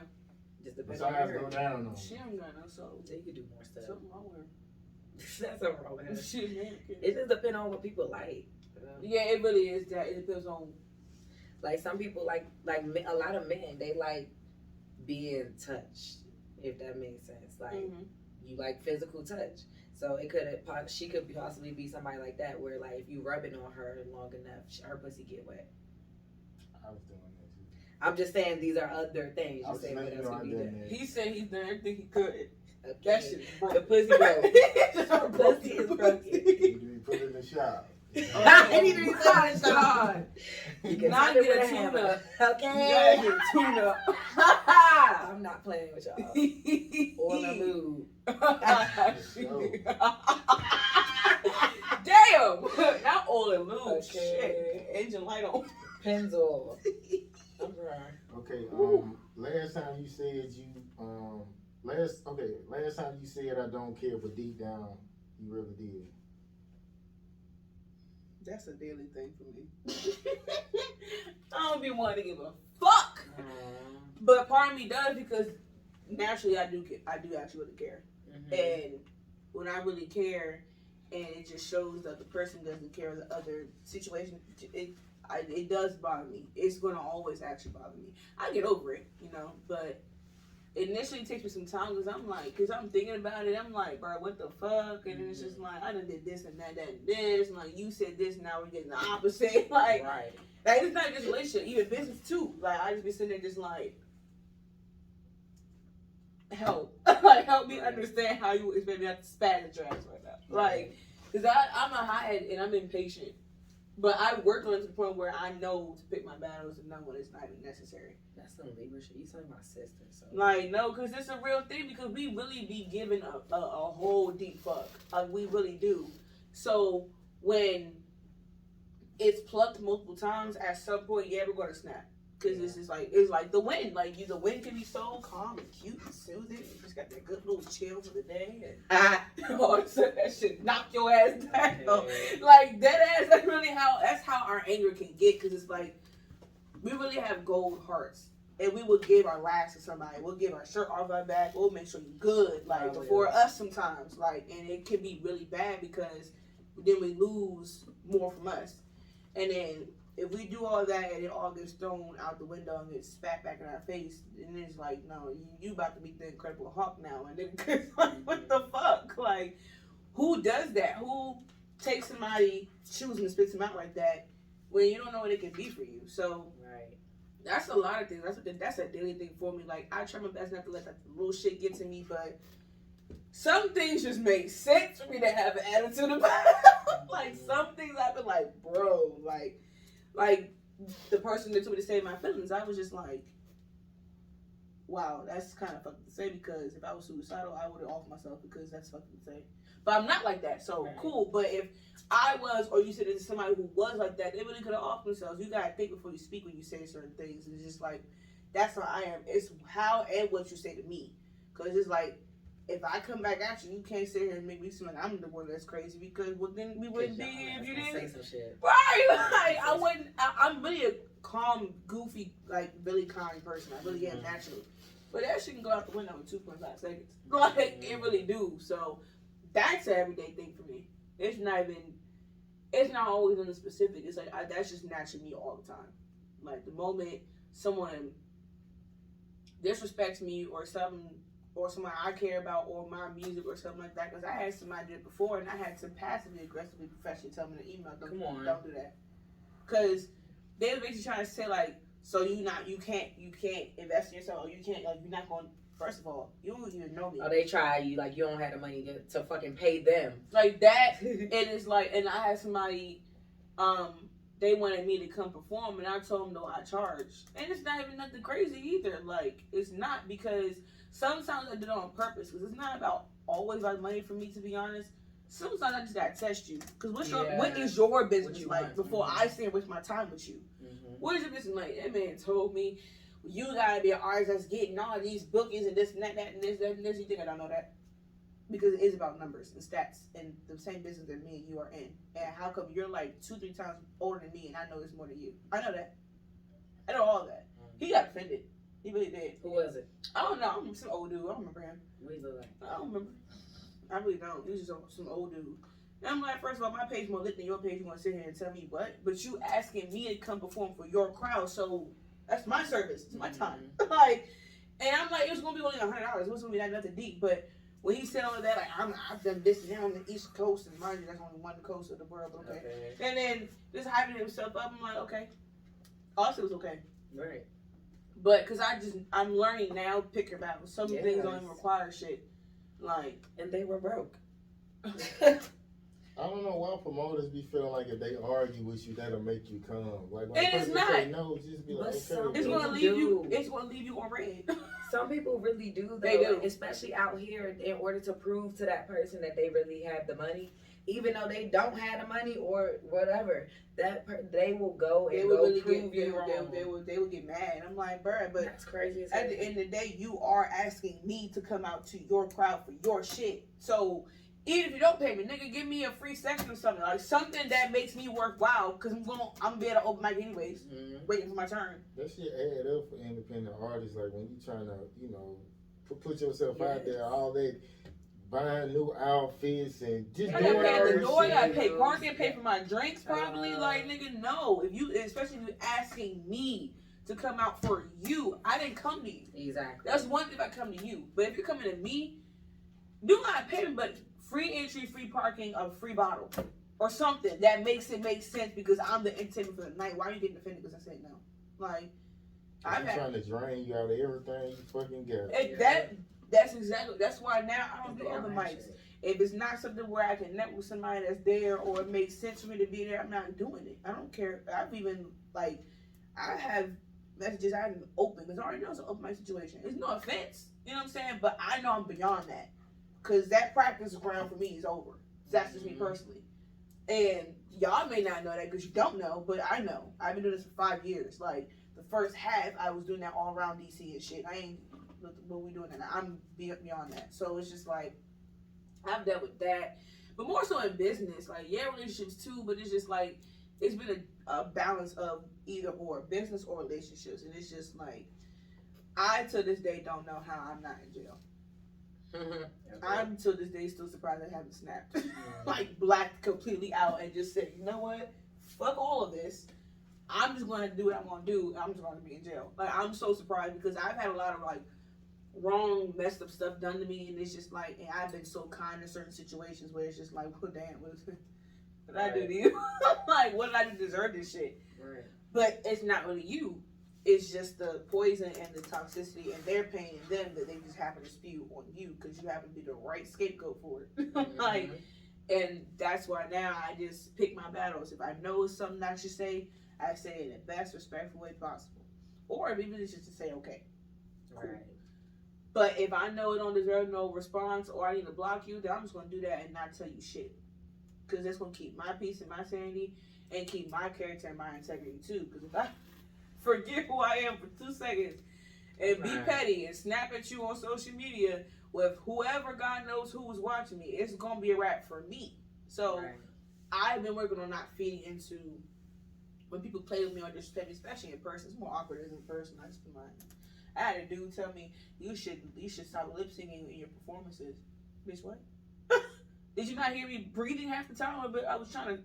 Just depends on besides her. go down on. She ain't got no soul. So you could do more stuff. Something wrong with her. That's something wrong with her. Shit, It just depends on what people like. Yeah, it really is that. It depends on. Like some people like a lot of men, they like being touched, if that makes sense. Like you like physical touch. So she could possibly be somebody like that where like if you rub it on her long enough, her pussy get wet. I was doing that too. I'm just saying these are other things. You say what else I could be done. He said he's done everything he could. Okay. That shit is broke. The pussy broke. The pussy is broken. You need to be put in the shop. I need to be put in the shop. You can Not get get a a hammer. tuna. Okay. Yeah, get tuna. I'm not playing with y'all. Or the lube. Damn! Not oil and lube. Okay. Shit. Engine light on. Pennzoil. I'm crying. Okay. Last time you said last time you said I don't care, but deep down you really did. That's a daily thing for me. I don't be wanting to give a fuck. But part of me does because naturally I do actually really care. And when I really care and it just shows that the person doesn't care of the other situation, it does bother me. It's going to always actually bother me. I get over it, but initially it takes me some time because I'm thinking about it. I'm like, bro, what the fuck? And then it's just like, I done did this and that, and this. And like, you said this, now we're getting the opposite. Like, Right. like, it's not just relationship, even business too. Like, I just be sitting there just like, help. Like, help me understand how you expect me not to spat at your ass right now. Like, because I'm a hothead and I'm impatient. But I work on it to the point where I know to pick my battles and know when it's not even necessary. That's some Libra shit. You telling my sister, so. Like, no, because it's a real thing, because we really be giving a whole deep fuck. Like, we really do. So, when it's plucked multiple times, at some point, yeah, we're going to snap. Because it's like the wind. Like, the wind can be so calm and cute and soothing. You just got that good little chill for the day. And all of a sudden, that shit knock your ass down. Like, that ass, that's how our anger can get. Because it's like, we really have gold hearts. And we will give our last to somebody. We'll give our shirt off our back. We'll make sure you're good. Like, before us sometimes. Like, and it can be really bad because then we lose more from us. And then if we do all that and it all gets thrown out the window and gets spat back in our face, and it's like, no, you about to be the Incredible Hulk now. And it's like, what the fuck? Like, who does that? Who takes somebody's shoes and spits them out like that when you don't know what it can be for you? So, Right. That's a lot of things. That's a daily thing for me. Like, I try my best not to let that little shit get to me, but some things just make sense for me to have an attitude about. Like, some things I've been like, bro, like the person that told me to save my feelings, I was just like, wow, that's kind of fucking to say, because if I was suicidal, I would have offed myself, because that's fucking to say. But I'm not like that, so cool. But if I was, or you said it's somebody who was like that, they really could have offed themselves. You gotta think before you speak when you say certain things. It's just like, that's how I am. It's how and what you say to me. Because it's like, if I come back at you, you can't sit here and make me seem like I'm the one that's crazy, because, well, then we wouldn't be here if you didn't. Say some shit. Right, like, I wouldn't. I'm really a calm, goofy, like, really kind person. I really am naturally. But that shit can go out the window in 2.5 seconds. Like, it really do. So, that's an everyday thing for me. It's not always on the specific. It's like, that's just naturally me all the time. Like, the moment someone disrespects me or something, or someone I care about, or my music or something like that, because I had somebody do it before, and I had to passively aggressively professionally tell me in the email, don't do that. Because they were basically trying to say, like, so you can't invest in yourself, or you can't, like, you're not going. First of all, you don't even know me. Oh, they try you, like, you don't have the money to fucking pay them. Like that, and it's like, and I had somebody, they wanted me to come perform, and I told them, no, I charge. And it's not even nothing crazy either. Like, it's not, because sometimes I do it on purpose, because it's not about always about money for me, to be honest. Sometimes I just gotta test you, because what is your business like before I sit and waste my time with you? What is your business like? That man told me, you gotta be an artist that's getting all these bookings and this and that and this and this. You think I don't know that? Because it is about numbers and stats and the same business that me and you are in. And how come you're like 2-3 times older than me and I know it's more than you? I know that. I know all that. He got offended. He really did. Who was it? I don't know. I'm some old dude. I don't remember him. What do you look like? I don't remember. I really don't. He was just some old dude. And I'm like, first of all, my page more lit than your page. You want to sit here and tell me what? But you asking me to come perform for your crowd, so that's my service. It's my time. Like, and I'm like, it was gonna be only $100. It wasn't gonna be that nothing deep. But when he said all of that, like, I've done this and that on the East Coast, and mind you, that's only one coast of the world. But okay. And then just hyping himself up. I'm like, okay. Also, it was okay. Right. But because I'm learning now, pick your battles. Some things don't even require shit. Like, and they were broke. I don't know why promoters be feeling like if they argue with you, that'll make you come. Like, when and it's not. say no, just be like, okay. It's gonna leave you. It's gonna leave you on red. Some people really do, though. They do, especially out here, in order to prove to that person that they really have the money, even though they don't have the money or whatever. They will go and really prove you wrong. They will get mad. I'm like, bruh, but that's crazy. At the end of the day, you are asking me to come out to your crowd for your shit. So even if you don't pay me, nigga, give me a free section or something. Like, something that makes me worthwhile, because I'm gonna be able to open mic anyways, waiting for my turn. That shit add up for independent artists. Like, when you trying to, put yourself out there, all that, buying new outfits and just I gotta pay at the door, I gotta pay parking, pay for my drinks probably. Like, nigga, no. Especially if you asking me to come out for you. I didn't come to you. Exactly. That's one thing if I come to you. But if you're coming to me, do not pay me, but free entry, free parking, a free bottle. Or something that makes it make sense because I'm the entertainment for the night. Why are you getting offended because I said no? Like, I'm trying to drain you out of everything you fucking got. That's why now I don't do other mics. If it's not something where I can network with somebody that's there or it makes sense for me to be there, I'm not doing it. I don't care. I've even, like, I have messages I haven't opened because I already know it's an open mic situation. It's no offense. You know what I'm saying? But I know I'm beyond that. Because that practice ground for me is over. That's just me personally. And y'all may not know that because you don't know, but I know. I've been doing this for 5 years. Like, the first half, I was doing that all around DC and shit. I ain't, what we doing now? I'm beyond that. So it's just like, I've dealt with that. But more so in business. Like, yeah, relationships too, but it's just like, it's been a balance of either or, business or relationships. And it's just like, I to this day don't know how I'm not in jail. Okay. I'm to this day still surprised I haven't snapped. Like, blacked completely out and just said, you know what? Fuck all of this. I'm just going to do what I'm going to do. And I'm just going to be in jail. Like, I'm so surprised because I've had a lot of, like, wrong, messed up stuff done to me. And it's just like, and I've been so kind in certain situations where it's just like, well, damn, what did I do to you? Like, what did I do to deserve this shit? Right. But it's not really you. It's just the poison and the toxicity and their pain and them that they just happen to spew on you because you happen to be the right scapegoat for it. Like, and that's why now I just pick my battles. If I know it's something I should say, I say it in the best respectful way possible. Or if even it's just to say, okay, cool. Right. But if I know it don't deserve no response or I need to block you, then I'm just going to do that and not tell you shit. Because that's going to keep my peace and my sanity and keep my character and my integrity too. Because if I forget who I am for 2 seconds and be petty and snap at you on social media with whoever God knows who was watching me, it's going to be a wrap for me. So I've been working on not feeding into when people play with me or disrespect me, especially in person. It's more awkward as in person. I just be like, I had a dude tell me, you should stop lip syncing in your performances. Bitch, what? Did you not hear me breathing half the time? But I was trying to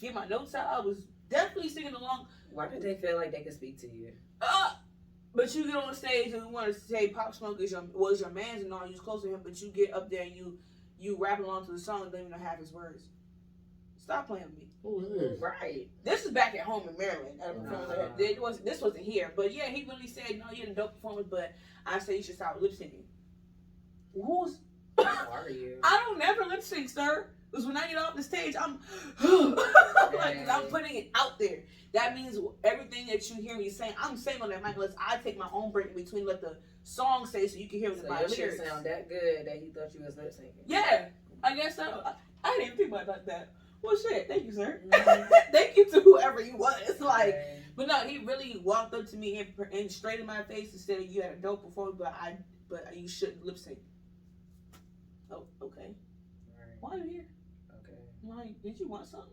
get my notes out. I was definitely singing along. Why did they feel like they could speak to you? But you get on stage and you want to say Pop Smoke was your man's and all, you was close to him, but you get up there and you rap along to the song and don't even know half his words. Stop playing with me. Who is this? Right. This is back at home in Maryland. This wasn't here. But yeah, he really said, no, you had a dope performance, but I say you should stop lip syncing. Who are you? I don't never lip sync, sir. Because when I get off the stage, I'm like, I'm putting it out there. That means everything that you hear me saying, I'm saying on that mic, unless I take my own break in between, let the song say so you can hear what my lyrics. Your shit sound that good that he thought you was lip syncing. Yeah, I guess so. I didn't even think about it like that. Well, shit, thank you, sir. Thank you to whoever you was. Like, but no, he really walked up to me and straight in my face and said, you had a dope performance, but you shouldn't lip sync. Oh, okay. Why are you here? Okay. Why, did you want something?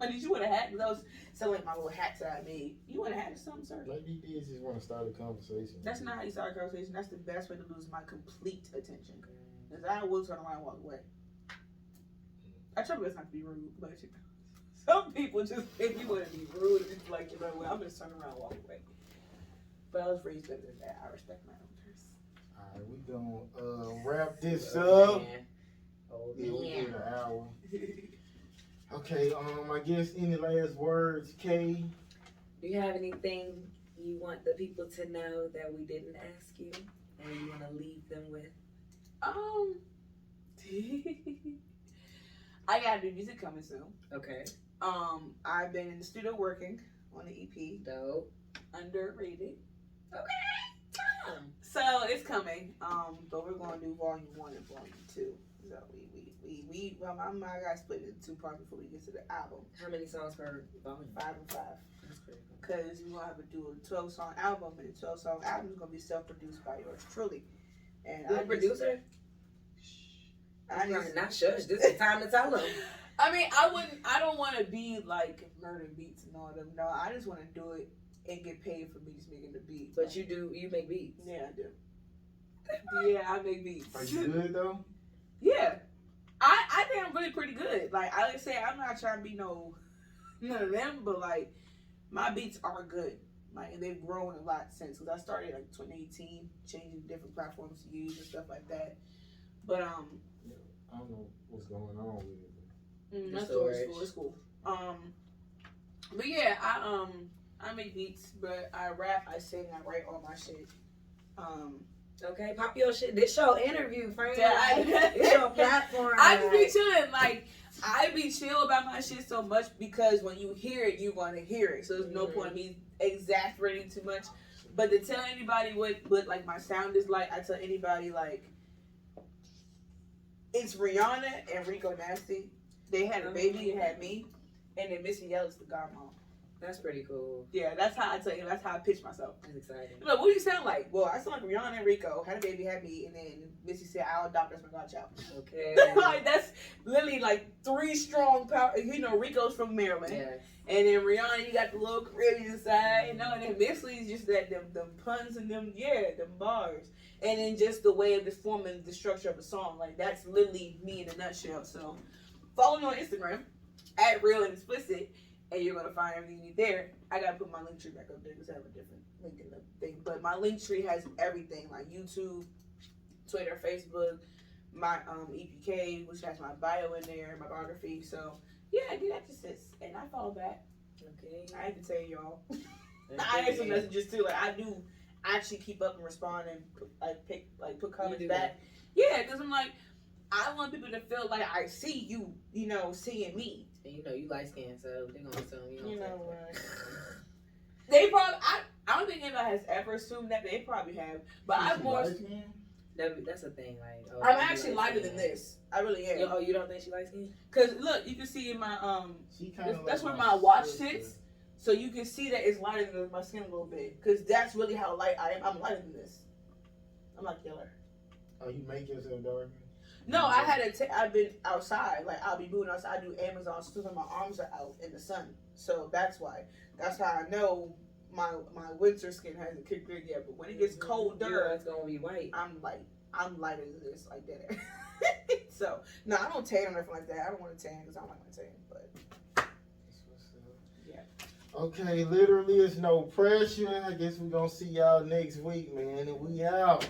Or did you want a hat? Because I was selling my little hats that I made. You want a hat or something, sir? Maybe he did just want to start a conversation. That's not how you start a conversation. That's the best way to lose my complete attention. Because I will turn around and walk away. I try my best not to be rude, but some people just think you want to be rude and it's like, you know what, I'm just turn around and walk away. But I was raised better than that. I respect my elders. Alright, we gonna wrap this up. Yeah, we did an hour. Okay, I guess any last words, Kay? Do you have anything you want the people to know that we didn't ask you, or you want to leave them with? I got new music coming soon. Okay. I've been in the studio working on the EP. Dope. Underrated. Okay. So it's coming. But we're gonna do volume 1 and volume 2. So my guys split it into 2 parts before we get to the album. How many songs per volume? 5 and 5. That's pretty cool. Because we're gonna have to do a 12-song album, and the 12-song album is gonna be self-produced by yours truly. And I'm a producer. Not shush. This is time to tell them. I mean, I don't want to be like Murder Beats and all them. No, I just want to do it and get paid for me just making the beats. But you make beats. Yeah, I do. Yeah, I make beats. Are you good though? Yeah. I think I'm really pretty good. Like I say, I'm not trying to be none of them, but like my beats are good. Like, and they've grown a lot since. Cause I started like 2018, changing different platforms to use and stuff like that. But I don't know what's going on with it. that's cool. It's cool. But yeah, I make beats, but I rap, I sing, I write all my shit. Okay, pop your shit. This your interview, friend. Yeah, It's your platform. I just be chilling. Like, I be chill about my shit so much because when you hear it, you want to hear it. So there's no point in me exasperating too much. But to tell anybody what like my sound is like, I tell anybody like it's Rihanna and Rico Nasty. They had a baby, it had me, and then Missy Elliott is the godmom. That's pretty cool. Yeah, that's how I tell you. That's how I pitch myself. That's exciting. Like, what do you sound like? Well, I sound like Rihanna and Rico. Had a baby, had me, and then Missy said, "I'll adopt as my godchild." Okay. Like, that's literally like 3 strong power. You know, Rico's from Maryland, Yes. and then Rihanna, you got the little Caribbean side, you know, and then Missy's just that them puns and them bars, and then just the way of the form and the structure of a song. Like, that's literally me in a nutshell. So, follow me on Instagram at REALANDEXPLICIT. And you're gonna find everything you need there. I gotta put my link tree back up there because I have a different link in the thing. But my link tree has everything like YouTube, Twitter, Facebook, my EPK, which has my bio in there, my biography. So yeah, do that to sis, and I follow back. Okay. I have to tell y'all, I have some messages too. Like I do actually keep up and respond and put comments back. Yeah, because I'm like, I want people to feel like I see you, you know, seeing me. And you know you light skinned, so they're gonna assume you know what? They probably I don't think anybody has ever assumed that. They probably have, but I'm more. That's a thing. Like I'm actually lighter than this. I really am. Oh, you don't think she light skinned? Cause look, you can see in my that's where like my watch sits. So you can see that it's lighter than my skin a little bit. Cause that's really how light I am. I'm lighter than this. I'm not killer. Oh, you make yourself darker? No, I've been outside. Like I'll be moving outside. I do Amazon stuff and my arms are out in the sun. So that's why. That's how I know my winter skin hasn't kicked in yet. But when it gets colder, it's gonna be white. I'm lighter than this, like that. So no, I don't tan or nothing like that. I don't want to tan because I don't like my tan. But yeah. Okay, literally, it's no pressure. I guess we're gonna see y'all next week, man. And we out.